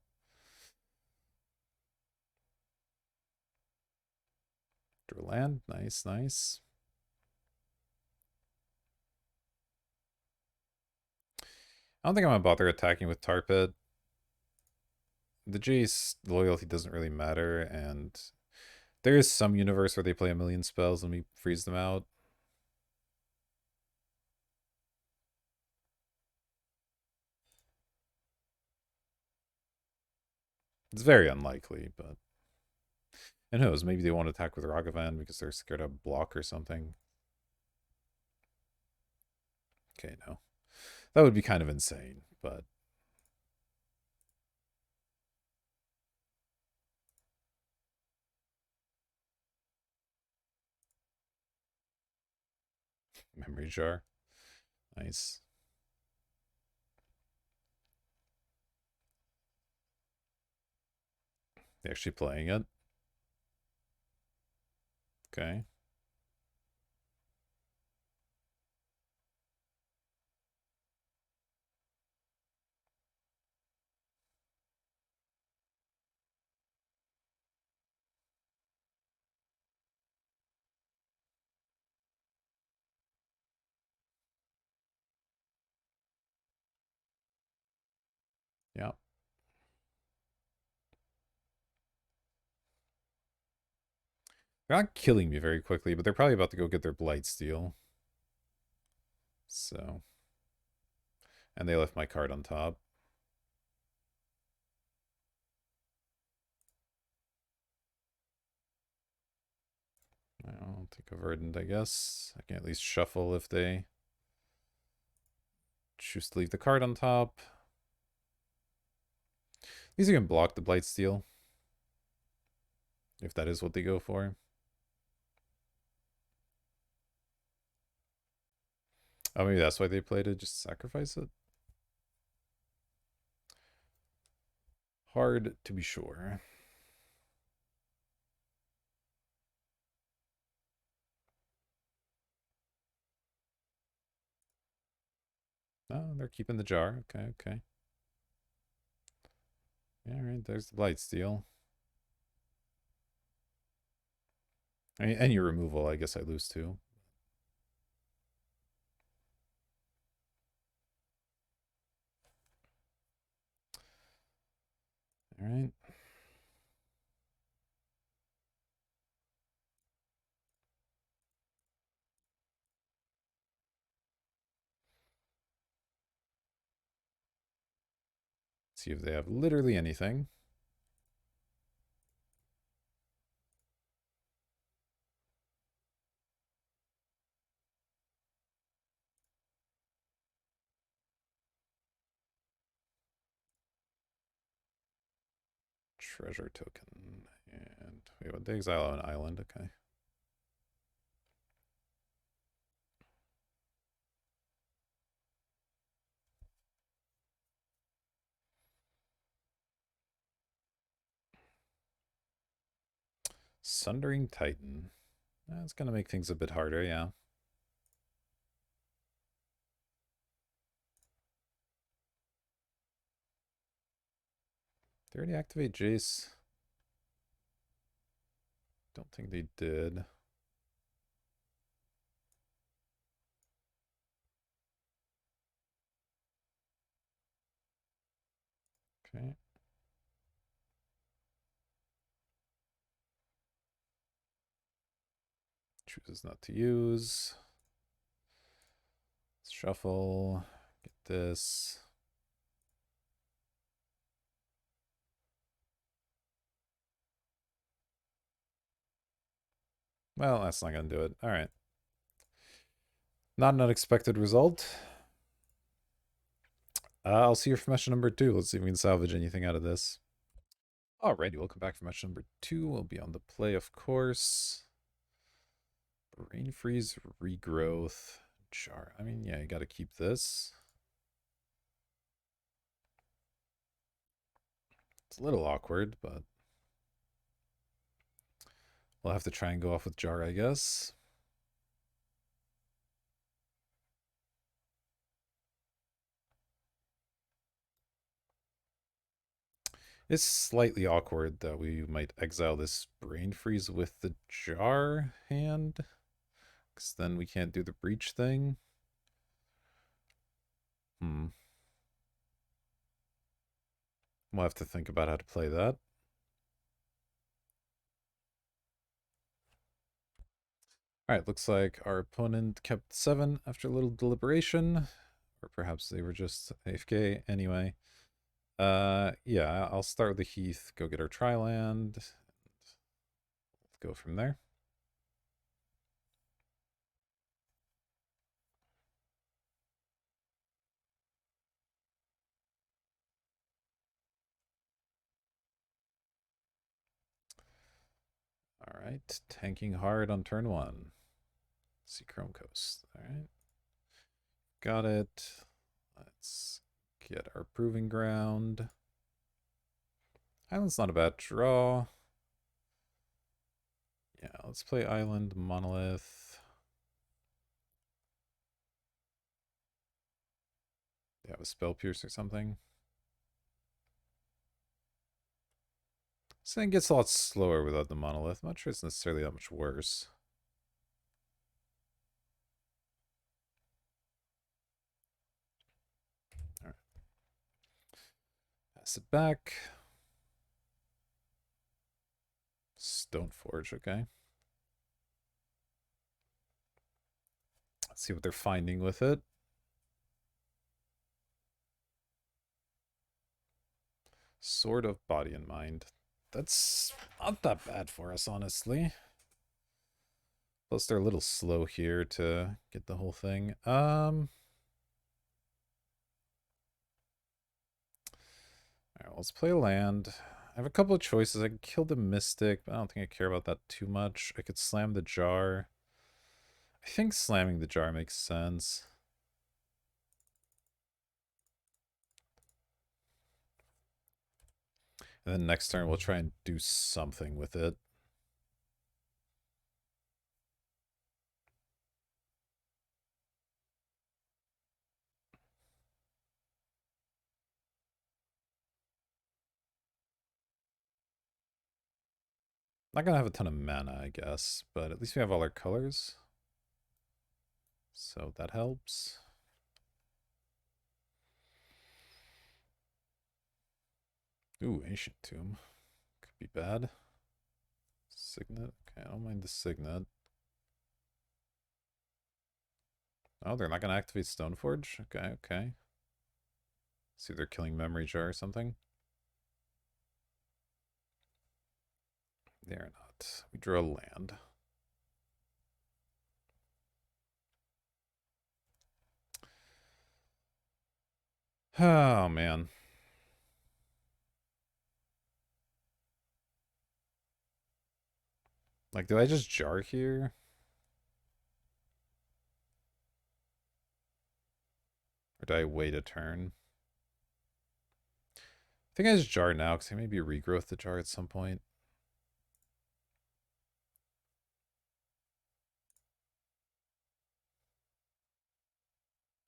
[SPEAKER 1] Drew land. Nice, nice. I don't think I'm gonna bother attacking with Tar Pit. The Jace loyalty doesn't really matter, and there is some universe where they play a million spells and we freeze them out. It's very unlikely, but and who knows? Maybe they won't attack with Ragavan because they're scared of block or something. Okay, no, that would be kind of insane, but memory jar, nice. They're actually playing it. Okay. Yeah. They're not killing me very quickly, but they're probably about to go get their Blight Steel. So. And they left my card on top. I'll take a Verdant, I guess. I can at least shuffle if they choose to leave the card on top. These are going to block the Blight Steel. If that is what they go for. Oh, maybe that's why they played it. Just sacrifice it. Hard to be sure. Oh, they're keeping the jar. Okay, okay. All right, there's the Blight Steel. I mean, any removal, I guess I lose too. All right. See if they have literally anything. Treasure token. And wait, what? They exile an island. Okay. Sundering Titan. That's going to make things a bit harder, yeah. They already activate Jace? Don't think they did. Okay. Chooses not to use. Let's shuffle. Get this. Well, that's not going to do it. All right. Not an unexpected result. I'll see you for match number 2. Let's see if we can salvage anything out of this. Alrighty, welcome back for match number 2. We'll be on the play, of course. Brain Freeze, Regrowth, jar. I mean, yeah, you got to keep this. It's a little awkward, but we'll have to try and go off with jar, I guess. It's slightly awkward that we might exile this brain freeze with the jar hand, because then we can't do the breach thing. Hmm. We'll have to think about how to play that. Alright, looks like our opponent kept 7 after a little deliberation. Or perhaps they were just AFK. Anyway. Yeah, I'll start with the Heath, go get our Tri-land. Go from there. Alright, tanking hard on turn 1. See Chrome Coast. Alright. Got it. Let's get our Proving Ground. Island's not a bad draw. Yeah, let's play Island, Monolith. They have a Spell Pierce or something. This thing gets a lot slower without the Monolith. I'm not sure it's necessarily that much worse. Alright. Pass it back. Stoneforge, okay. Let's see what they're finding with it. Sword of Body and Mind. That's not that bad for us, honestly. Plus, they're a little slow here to get the whole thing. Alright, let's play land. I have a couple of choices. I could kill the Mystic, but I don't think I care about that too much. I could slam the jar. I think slamming the jar makes sense. And then next turn we'll try and do something with it. Not gonna have a ton of mana, I guess, but at least we have all our colors. So that helps. Ooh, Ancient Tomb. Could be bad. Signet. Okay, I don't mind the Signet. Oh, they're not going to activate Stoneforge? Okay, okay. See if they're killing Memory Jar or something. They're not. We drew a land. Oh, man. Like, do I just jar here? Or do I wait a turn? I think I just jar now, because I maybe regrowth the jar at some point.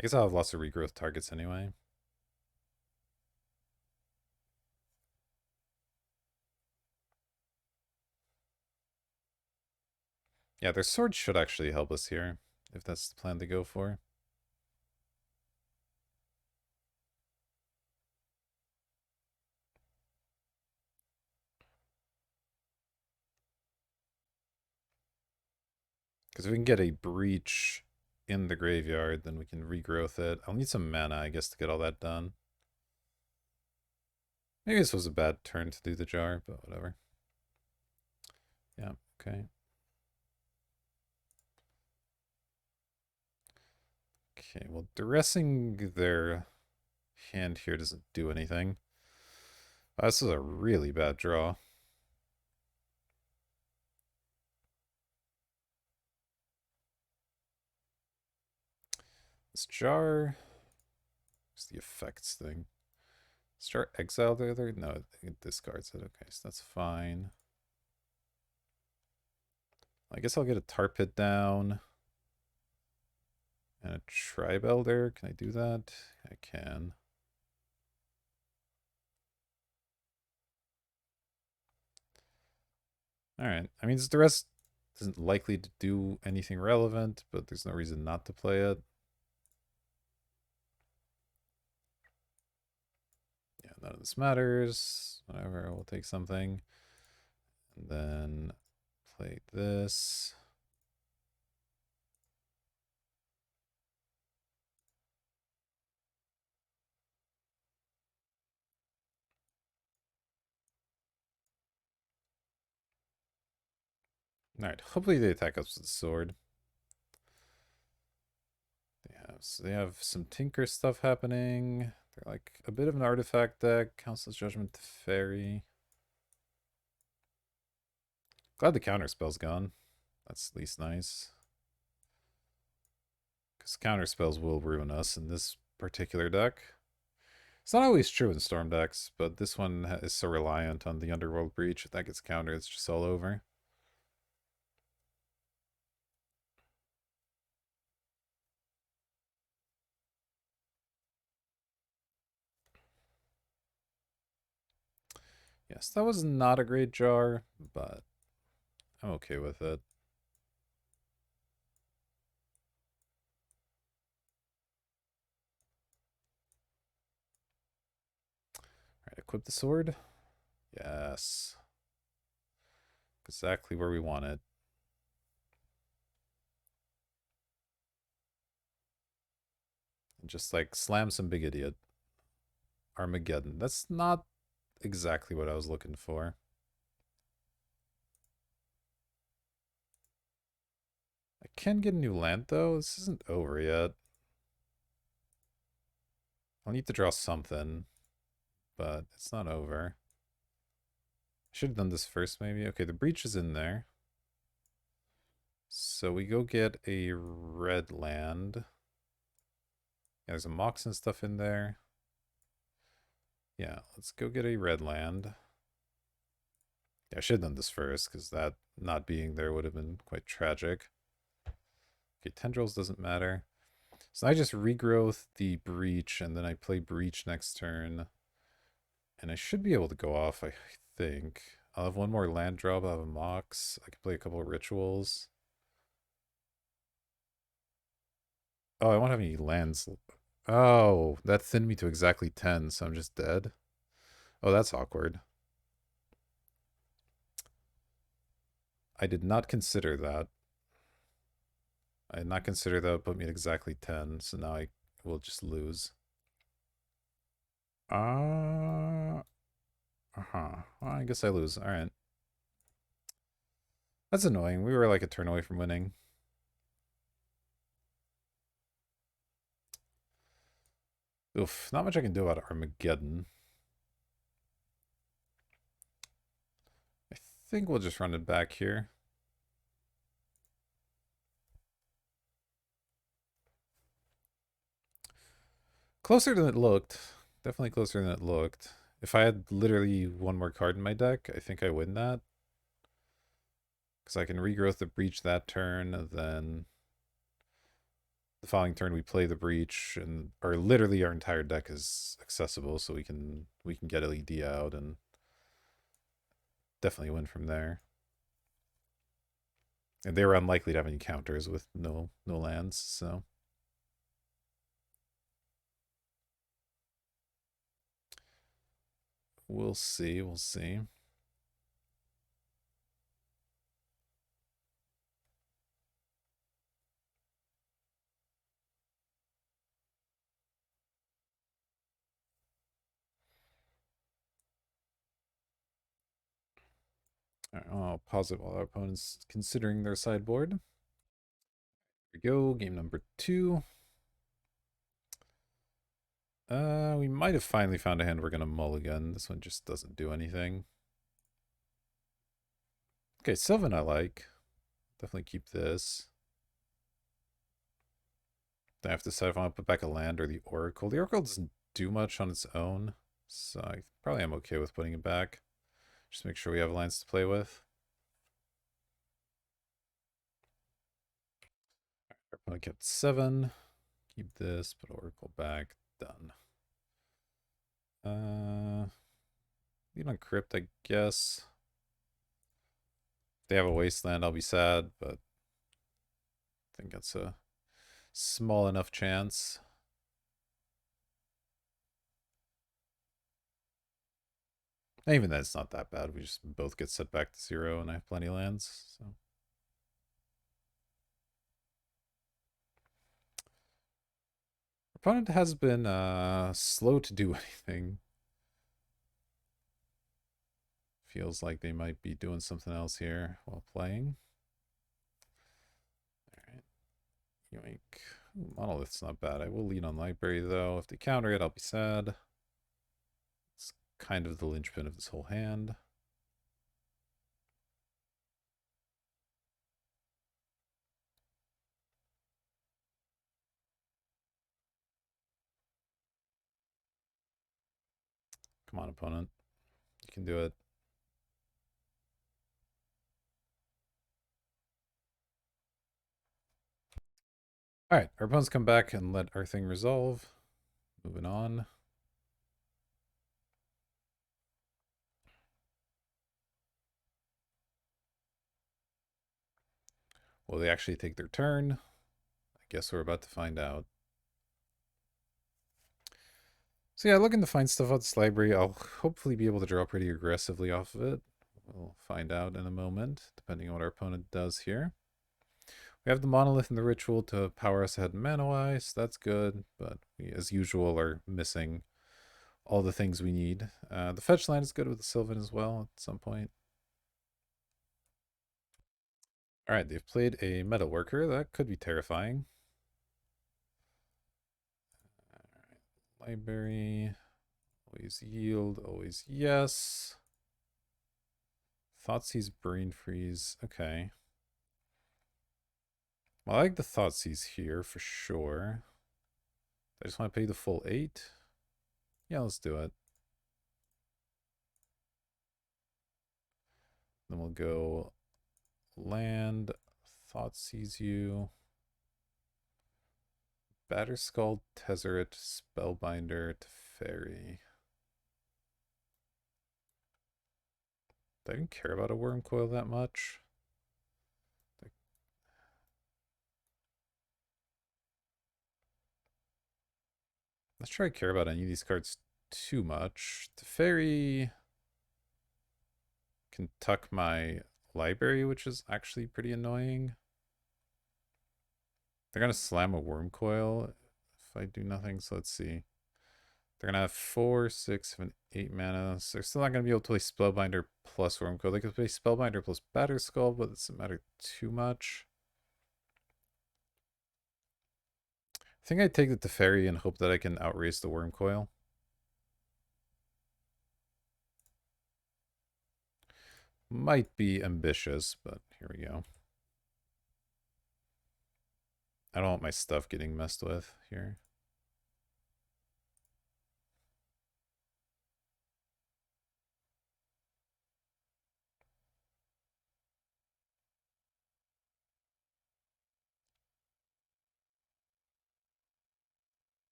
[SPEAKER 1] I guess I'll have lots of regrowth targets anyway. Yeah, their sword should actually help us here, if that's the plan to go for. Because if we can get a breach in the graveyard, then we can regrowth it. I'll need some mana, I guess, to get all that done. Maybe this was a bad turn to do the jar, but whatever. Yeah, okay. Okay, well, duressing their hand here doesn't do anything. This is a really bad draw. This jar is the effects thing. Is jar exile the other? No, it discards it. Okay, so that's fine. I guess I'll get a tar pit down. And a tribe elder. Can I do that? I can. Alright. I mean, the rest isn't likely to do anything relevant, but there's no reason not to play it. Yeah, none of this matters. Whatever, we'll take something. And then play this. Alright, hopefully they attack us with the sword. They have some Tinker stuff happening. They're like a bit of an artifact deck. Council's Judgment Fairy. Glad the counter spell's gone. That's at least nice. Because counter spells will ruin us in this particular deck. It's not always true in Storm decks, but this one is so reliant on the Underworld Breach. If that gets countered, it's just all over. Yes, that was not a great jar, but I'm okay with it. Alright, equip the sword. Yes. Exactly where we want it. And just like slam some big idiot. Armageddon. That's not exactly what I was looking for. I can get a new land though. This isn't over yet. I'll need to draw something, but it's not over. I should have done this first maybe. Okay, the breach is in there. So we go get a red land. Yeah, there's a Mox and stuff in there. Yeah, let's go get a red land. Yeah, I should have done this first, because that not being there would have been quite tragic. Okay, Tendrils doesn't matter. So I just regrowth the Breach, and then I play Breach next turn. And I should be able to go off, I think. I'll have one more land drop, I'll have a Mox. I can play a couple of Rituals. Oh, I won't have any lands. Oh, that thinned me to exactly 10, so I'm just dead. Oh, that's awkward. I did not consider that. I did not consider that would put me at exactly 10, so now I will just lose. Uh-huh. Well, I guess I lose. Alright. That's annoying. We were like a turn away from winning. Oof, not much I can do about Armageddon. I think we'll just run it back here. Closer than it looked. Definitely closer than it looked. If I had literally one more card in my deck, I think I win that. Because I can regrowth the breach that turn, then the following turn we play the breach, and or literally our entire deck is accessible, so we can get LED out and definitely win from there. And they were unlikely to have any counters with no lands, so we'll see, we'll see. All right, I'll pause it while our opponent's considering their sideboard. Here we go, game number 2. We might have finally found a hand we're gonna mulligan. This one just doesn't do anything. Okay, Sylvan I like. Definitely keep this. I have to decide if I want to put back a land or the Oracle. The Oracle doesn't do much on its own, so I probably am okay with putting it back. Just make sure we have lands to play with. Our opponent kept 7. Keep this, put Oracle back. Done. Lead on Crypt, I guess. If they have a Wasteland, I'll be sad, but I think that's a small enough chance. Even then, it's not that bad. We just both get set back to 0, and I have plenty of lands. So opponent has been slow to do anything. Feels like they might be doing something else here while playing. Alright. Yoink. Ooh, Monolith's not bad. I will lead on Library, though. If they counter it, I'll be sad. It's kind of the linchpin of this whole hand. Come on, opponent. You can do it. Alright, our opponents come back and let our thing resolve. Moving on. Will they actually take their turn? I guess we're about to find out. So yeah, looking to find stuff out this library. I'll hopefully be able to draw pretty aggressively off of it. We'll find out in a moment, depending on what our opponent does here. We have the Monolith and the Ritual to power us ahead mana-wise. That's good, but we, as usual, are missing all the things we need. The fetch line is good with the Sylvan as well at some point. Alright, they've played a Metalworker. That could be terrifying. Library. Always yield, always yes. Thoughtseize, Brain Freeze. Okay. Well, I like the Thoughtseize here for sure. I just want to pay the full 8. Yeah, let's do it. Then we'll go land, Thoughtseize you. Batterskull, Tezzeret, Spellbinder, Teferi. I didn't care about a Worm Coil that much. Let's try to care about any of these cards too much. Teferi can tuck my library, which is actually pretty annoying. They're going to slam a Worm Coil if I do nothing, so let's see. They're going to have 4, 6, 7, 8 mana, so they're still not going to be able to play Spellbinder plus Worm Coil. They could play Spellbinder plus Batterskull, but it doesn't matter too much. I think I'd take the Teferi and hope that I can outrace the Worm Coil. Might be ambitious, but here we go. I don't want my stuff getting messed with here.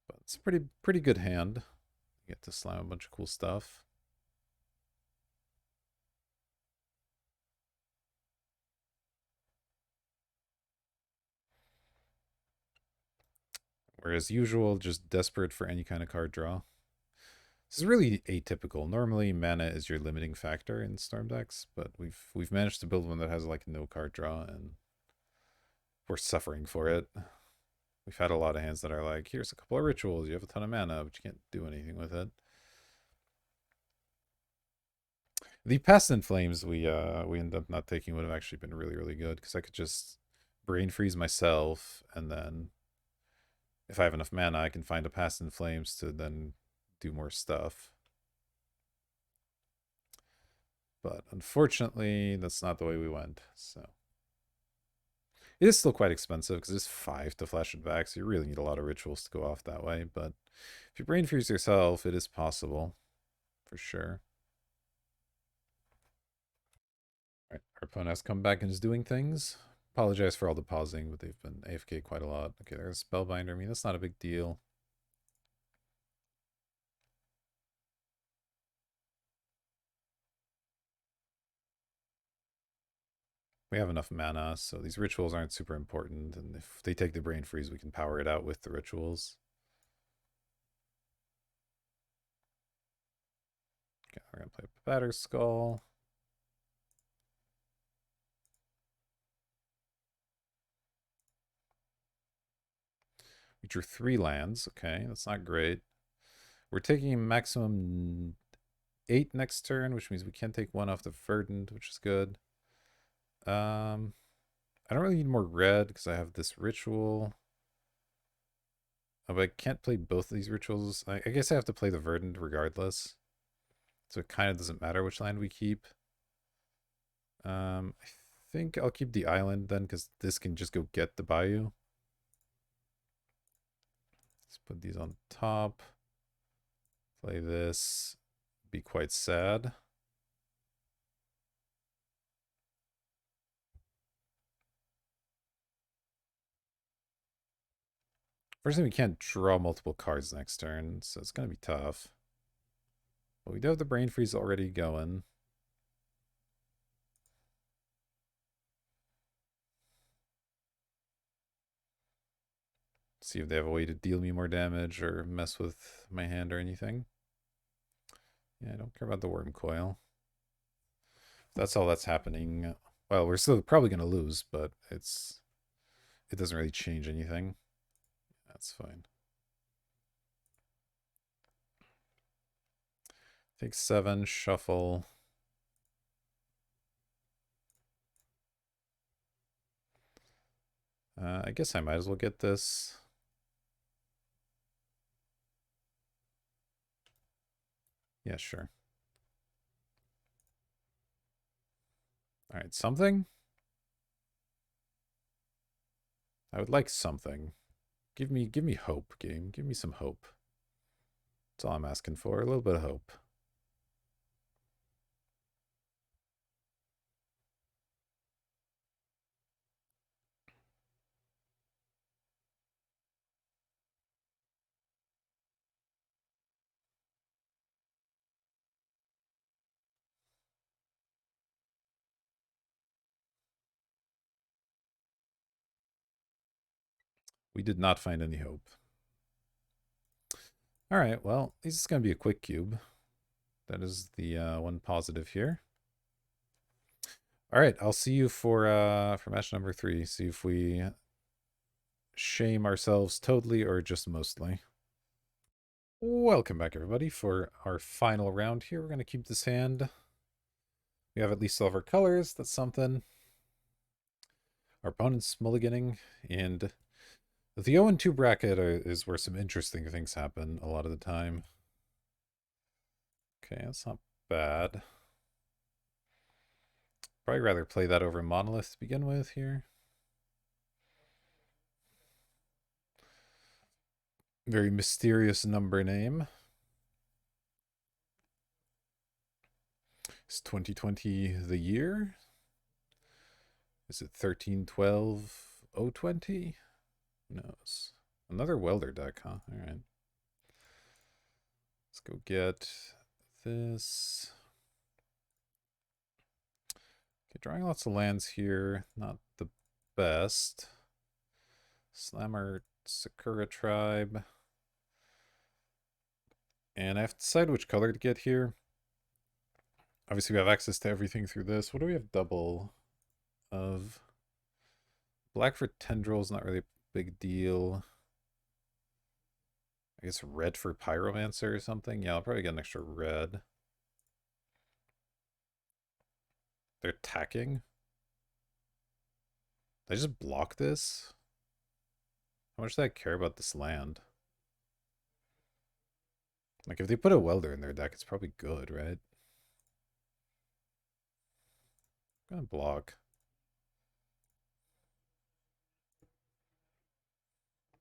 [SPEAKER 1] But it's a pretty good hand. You get to slam a bunch of cool stuff. Whereas usual, just desperate for any kind of card draw. This is really atypical. Normally, mana is your limiting factor in Storm decks, but we've managed to build one that has like no card draw, and we're suffering for it. We've had a lot of hands that are like, here's a couple of rituals, you have a ton of mana, but you can't do anything with it. The Past in Flames we ended up not taking would have actually been really good, because I could just Brain Freeze myself, and then if I have enough mana, I can find a Past in Flames to then do more stuff. But unfortunately, that's not the way we went. So It is still quite expensive because it's 5 to flash it back, so you really need a lot of rituals to go off that way. But if you brain freeze yourself, it is possible for sure. All right, our opponent has come back and is doing things. Apologize for all the pausing, but they've been AFK quite a lot. Okay, there's Spellbinder. I mean, that's not a big deal. We have enough mana, so these rituals aren't super important. And if they take the brain freeze, we can power it out with the rituals. Okay, we're going to play Batter Skull. We drew 3 lands. Okay, that's not great. We're taking maximum 8 next turn, which means we can take 1 off the Verdant, which is good. I don't really need more red because I have this ritual. Oh, but I can't play both of these rituals. I guess I have to play the Verdant regardless. So it kind of doesn't matter which land we keep. I think I'll keep the island then because this can just go get the Bayou. Let's put these on top. Play this. Be quite sad. First thing, we can't draw multiple cards next turn, so it's going to be tough. But we do have the Brain Freeze already going. See if they have a way to deal me more damage or mess with my hand or anything. Yeah, I don't care about the Worm Coil. That's all that's happening. Well, we're still probably going to lose, but it doesn't really change anything. That's fine. Take 7, shuffle. I guess I might as well get this. Yeah, sure. All right, something? I would like something. Give me hope, game. Give me some hope. That's all I'm asking for. A little bit of hope. We did not find any hope. All right, well, this is going to be a quick cube. That is the one positive here. All right, I'll see you for match number 3. See if we shame ourselves totally or just mostly. Welcome back, everybody, for our final round here. We're going to keep this hand. We have at least silver colors. That's something. Our opponent's mulliganing, and the 0-2 bracket is where some interesting things happen a lot of the time. Okay, that's not bad. Probably rather play that over Monolith to begin with here. Very mysterious number name. Is 2020 the year? Is it 13/12/020? Who knows? Another welder deck, huh? All right. Let's go get this. Okay, drawing lots of lands here. Not the best. Slammer Sakura Tribe. And I have to decide which color to get here. Obviously, we have access to everything through this. What do we have double of? Black for Tendril is not really a big deal. I guess red for Pyromancer or something. Yeah, I'll probably get an extra red. They're attacking. Did I just block this? How much do I care about this land? Like, if they put a welder in their deck, it's probably good, right? I'm gonna block.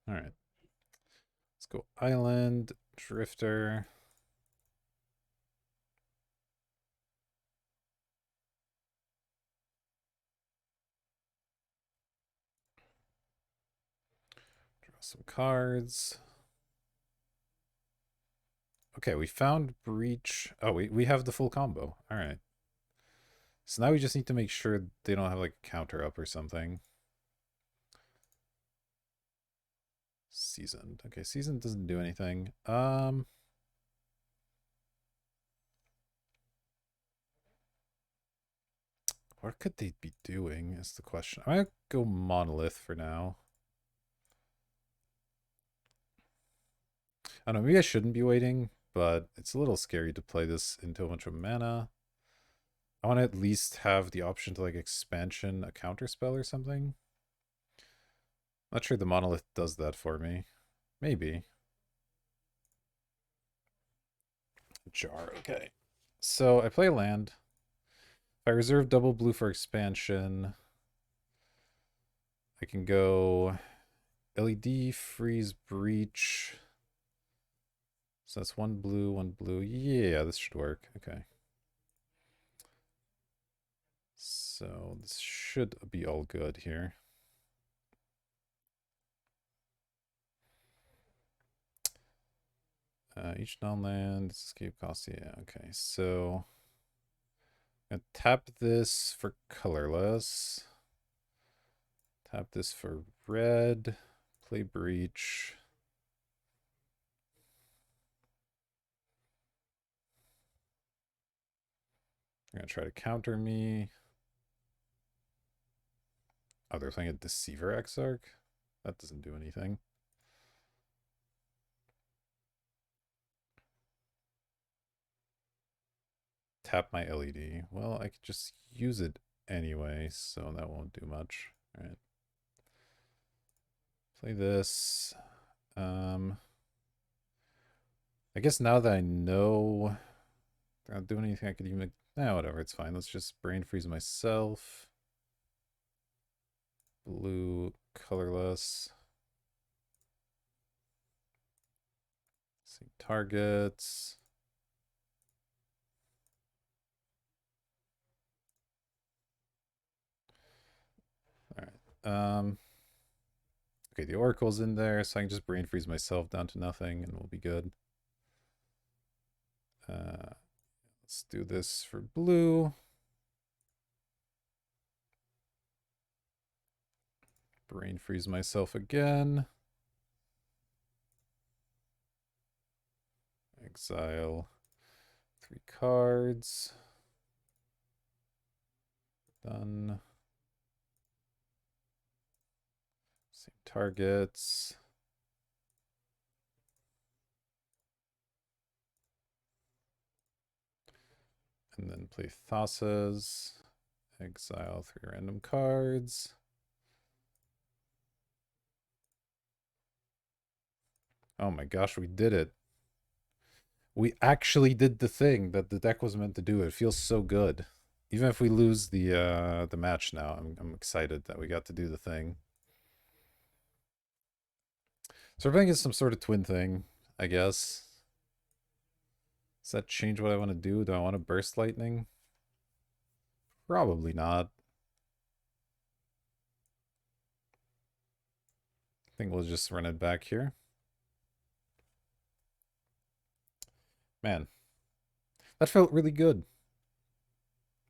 [SPEAKER 1] All right. Let's go Island, Drifter. Draw some cards. Okay, we found Breach. Oh, we have the full combo. All right. So now we just need to make sure they don't have like a counter up or something. Seasoned. Okay, seasoned doesn't do anything. What could they be doing is the question. I'm gonna go Monolith for now. I don't know, maybe I shouldn't be waiting, but it's a little scary to play this into a bunch of mana. I want to at least have the option to like expansion a counter spell or something. Not sure the Monolith does that for me. Maybe. Jar, okay. So I play land. If I reserve double blue for expansion, I can go LED, freeze, breach. So that's one blue, one blue. Yeah, this should work. Okay. So this should be all good here. Each non-land, escape cost, yeah, okay. So I'm gonna tap this for colorless. Tap this for red. Play breach. They're gonna try to counter me. Oh, they're playing a Deceiver Exarch? That doesn't do anything. Tap my LED. Well, I could just use it anyway, so that won't do much. All right. Play this. I guess now that I know they're not doing anything, I could even... Nah, whatever, it's fine. Let's just brain freeze myself. Blue, colorless. See targets. All right. Okay, the Oracle's in there, so I can just brain freeze myself down to nothing, and we'll be good. Let's do this for blue. Brain freeze myself again. Exile 3 cards. Done. Same targets. And then play Thassa's. Exile 3 random cards. Oh my gosh, we did it. We actually did the thing that the deck was meant to do. It feels so good. Even if we lose the match now, I'm excited that we got to do the thing. So we're playing against some sort of twin thing, I guess. Does that change what I want to do? Do I want to burst lightning? Probably not. I think we'll just run it back here. Man, that felt really good.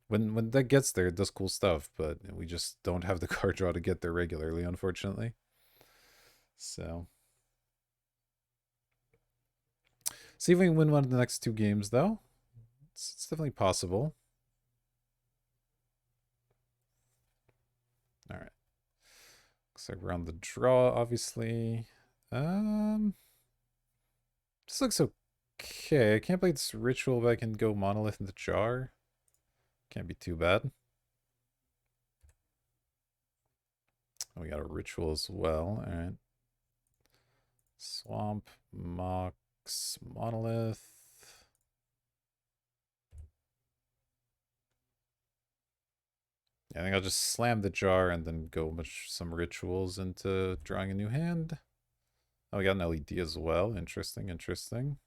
[SPEAKER 1] When that gets there, it does cool stuff, but we just don't have the card draw to get there regularly, unfortunately. So, see if we can win one of the next 2 games, though. It's definitely possible. All right. Looks like we're on the draw, obviously. This looks okay. I can't play this ritual, but I can go monolith in the jar. Can't be too bad. Oh, we got a ritual as well. All right. Swamp, Mox, monolith. Yeah, I think I'll just slam the jar and then go some rituals into drawing a new hand. Oh, we got an LED as well. Interesting, interesting.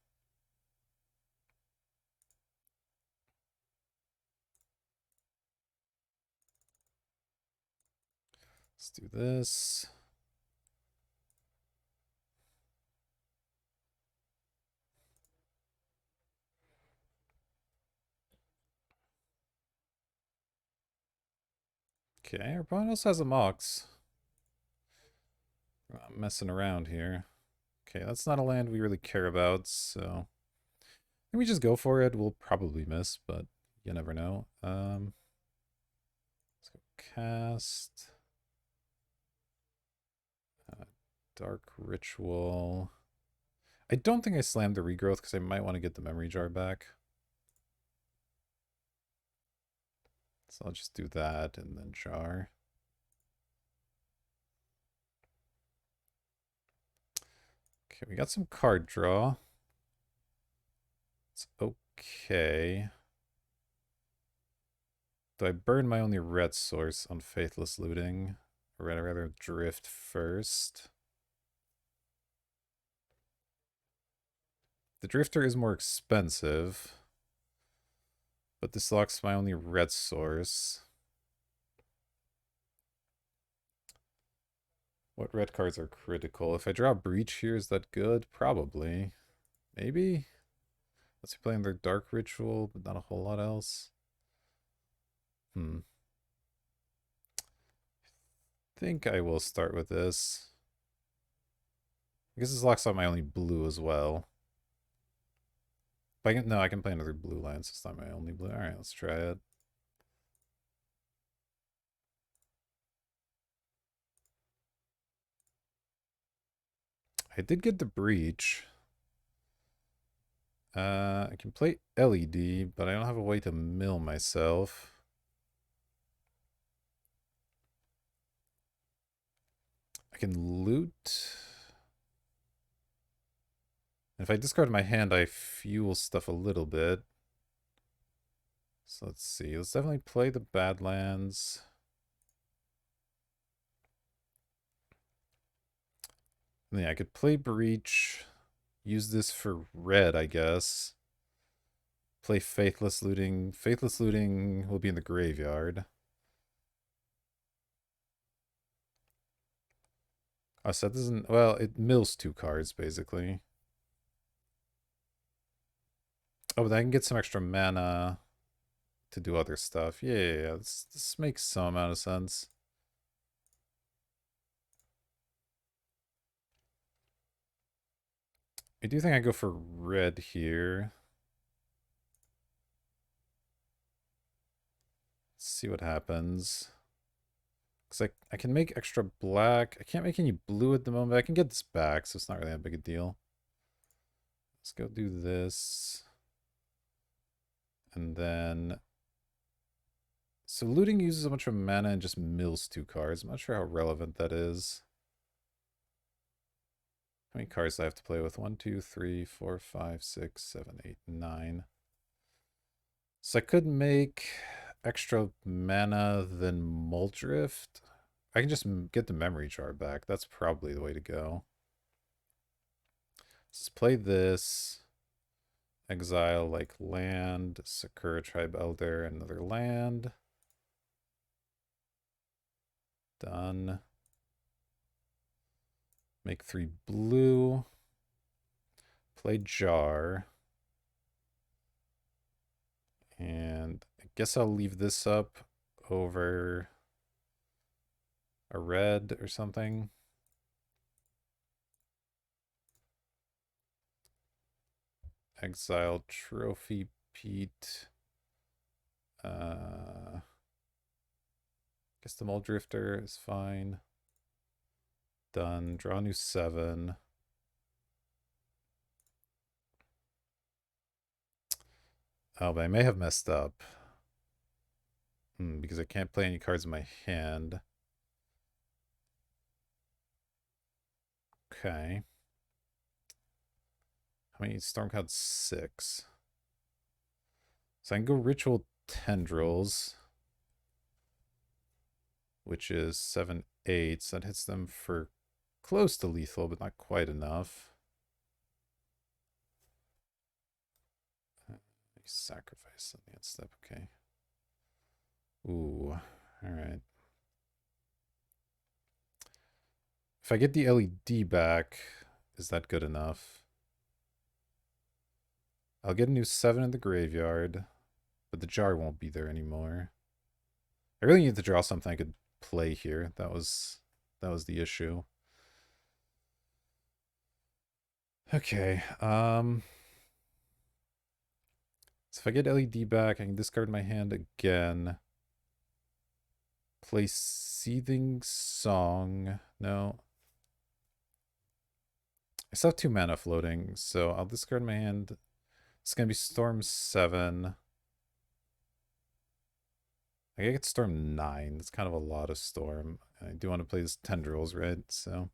[SPEAKER 1] Let's do this. Okay, our opponent also has a Mox. We're not messing around here. Okay, that's not a land we really care about, so I think we just go for it. We'll probably miss, but you never know. Let's go cast. Dark Ritual. I don't think I slammed the regrowth because I might want to get the memory jar back. So I'll just do that and then jar. Okay, we got some card draw. It's okay. Do I burn my only red source on Faithless Looting? Or would I rather drift first? The Drifter is more expensive, but this locks my only red source. What red cards are critical? If I draw Breach here, is that good? Probably. Maybe? Let's be playing their Dark Ritual, but not a whole lot else. Think I will start with this. I guess this locks out my only blue as well. But no, I can play another blue line, so it's not my only blue. Alright, let's try it. I did get the Breach. I can play LED, but I don't have a way to mill myself. I can loot. If I discard my hand, I fuel stuff a little bit. So let's see. Let's definitely play the Badlands. And yeah, I could play Breach. Use this for red, I guess. Play Faithless Looting. Faithless Looting will be in the graveyard. Oh, so that doesn't... Well, it mills 2 cards, basically. Oh, but I can get some extra mana to do other stuff. Yeah. This makes some amount of sense. I do think I go for red here. Let's see what happens. Because I can make extra black. I can't make any blue at the moment. I can get this back, so it's not really that big a deal. Let's go do this. And then... So looting uses a bunch of mana and just mills 2 cards. I'm not sure how relevant that is. How many cards do I have to play with? 1, 2, 3, 4, 5, 6, 7, 8, 9. So I could make extra mana than Muldrift. I can just get the memory jar back. That's probably the way to go. Let's play this. Exile like land. Sakura Tribe Elder, another land. Done. Make 3 blue. Play jar. And I guess I'll leave this up over a red or something. Exile Trophy Pete. Guess the Mole Drifter is fine. Done. Draw new 7. Oh, but I may have messed up. Because I can't play any cards in my hand. Okay. How many Stormcloud? 6. So I can go Ritual Tendrils, which is 7, 8. So that hits them for Close to lethal, but not quite enough. Sacrifice on the end step, okay. Ooh, alright. If I get the LED back, is that good enough? I'll get a new 7 in the graveyard, but the jar won't be there anymore. I really need to draw something I could play here. That was the issue. Okay, so if I get LED back, I can discard my hand again. Play Seething Song. No. I still have 2 mana floating, so I'll discard my hand. It's going to be Storm 7. I get Storm 9. That's kind of a lot of Storm. I do want to play this Tendrils, right? So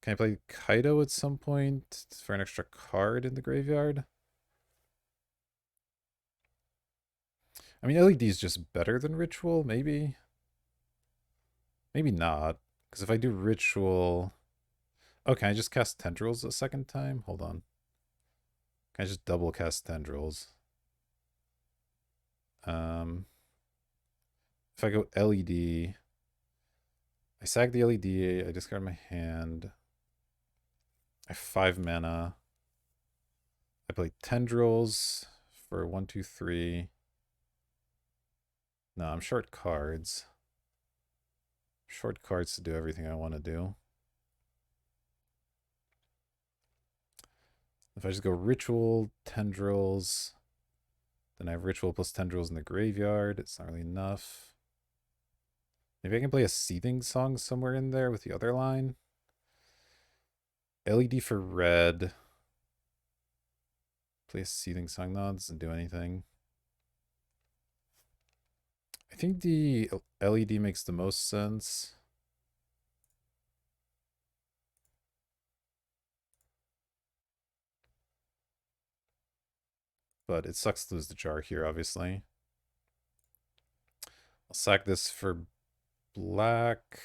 [SPEAKER 1] can I play Kaido at some point for an extra card in the graveyard? I mean, LED is just better than Ritual, maybe? Maybe not. Because if I do Ritual... Oh, can I just cast Tendrils a second time? Hold on. Can I just double cast Tendrils? If I go LED... I sag the LED, I discard my hand. I have 5 mana. I play Tendrils for 1, 2, 3. No, I'm short cards. Short cards to do everything I want to do. If I just go Ritual, Tendrils, then I have Ritual plus Tendrils in the graveyard. It's not really enough. Maybe I can play a Seething Song somewhere in there with the other line. LED for red. Play a Seething Song. No, it doesn't do anything. I think the LED makes the most sense. But it sucks to lose the jar here, obviously. I'll sack this for black.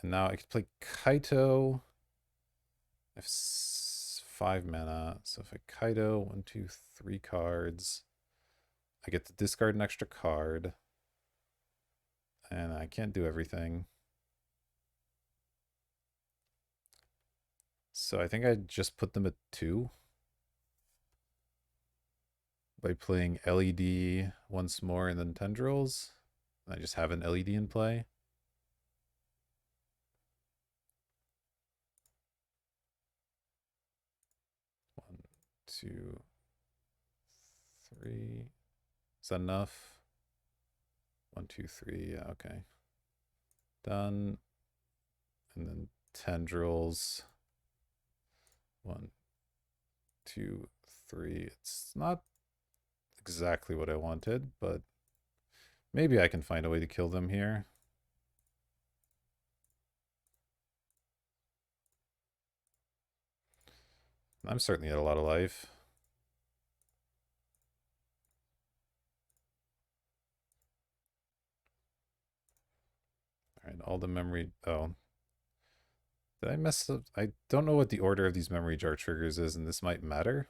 [SPEAKER 1] And now I can play Kaito. I have 5 mana. So if I Kaito, 1, 2, 3 cards. I get to discard an extra card. And I can't do everything. So I think I just put them at 2. By playing LED once more and then Tendrils. I just have an LED in play. One, 2, 3. Is that enough? 1, 2, 3. Yeah, okay. Done. And then Tendrils. 1, 2, 3. It's not exactly what I wanted, but maybe I can find a way to kill them here. I'm certainly at a lot of life. Alright, all the memory... Oh. Did I mess up? I don't know what the order of these memory jar triggers is, and this might matter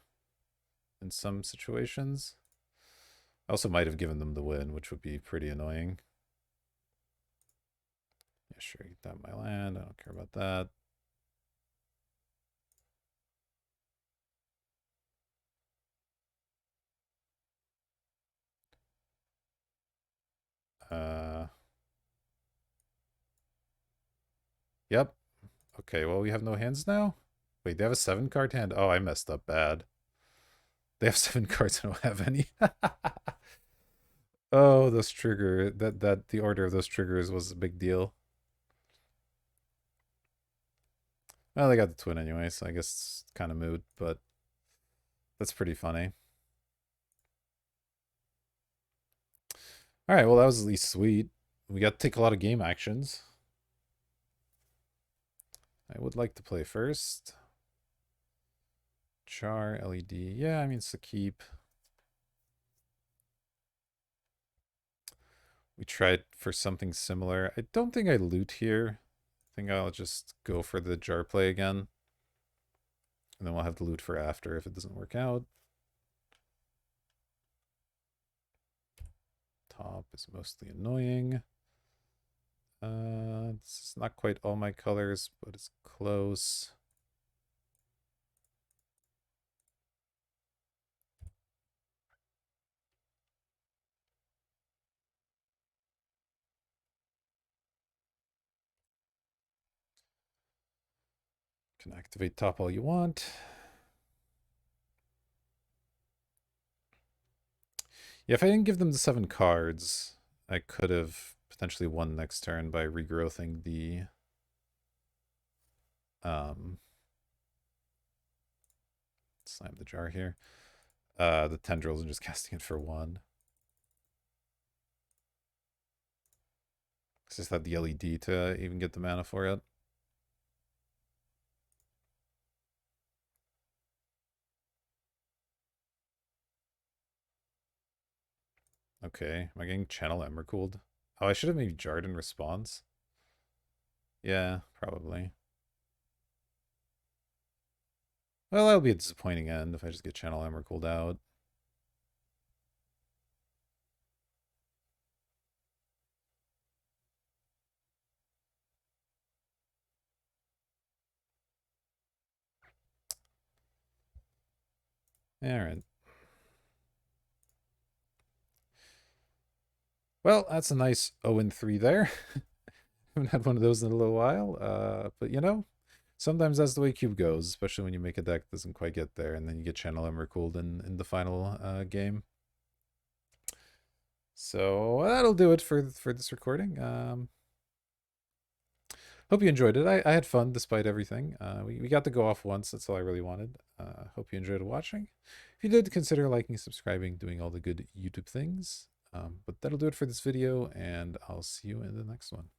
[SPEAKER 1] in some situations. I also might have given them the win, which would be pretty annoying. Yeah, sure, get that my land. I don't care about that. Yep. Okay, well, we have no hands now? Wait, they have a 7-card hand? Oh, I messed up bad. They have 7 cards, I don't have any. Oh, those trigger, that the order of those triggers was a big deal. Well, they got the twin anyway, so I guess it's kind of moot, but that's pretty funny. Alright, well, that was at least sweet. We got to take a lot of game actions. I would like to play first. Char, LED. Yeah, I mean, it's a keep. We tried for something similar. I don't think I loot here. I think I'll just go for the jar play again. And then we'll have the loot for after if it doesn't work out. Top is mostly annoying. This is not quite all my colors, but it's close. Can activate top all you want. Yeah, if I didn't give them the 7 cards, I could have potentially won next turn by regrowthing the slam the jar here. The tendrils and just casting it for 1. It's just had the LED to even get the mana for it. Okay, am I getting Channel Emmercooled? Oh, I should have maybe jarred in response. Yeah, probably. Well, that'll be a disappointing end if I just get Channel Emmercooled out. Alright. Well, that's a nice 0-3 there. Haven't had one of those in a little while. But you know, sometimes that's the way Cube goes, especially when you make a deck that doesn't quite get there, and then you get Channel Emmercooled in the final game. So that'll do it for this recording. Hope you enjoyed it. I had fun despite everything. We got to go off once. That's all I really wanted. Hope you enjoyed watching. If you did, consider liking, subscribing, doing all the good YouTube things. But that'll do it for this video, and I'll see you in the next one.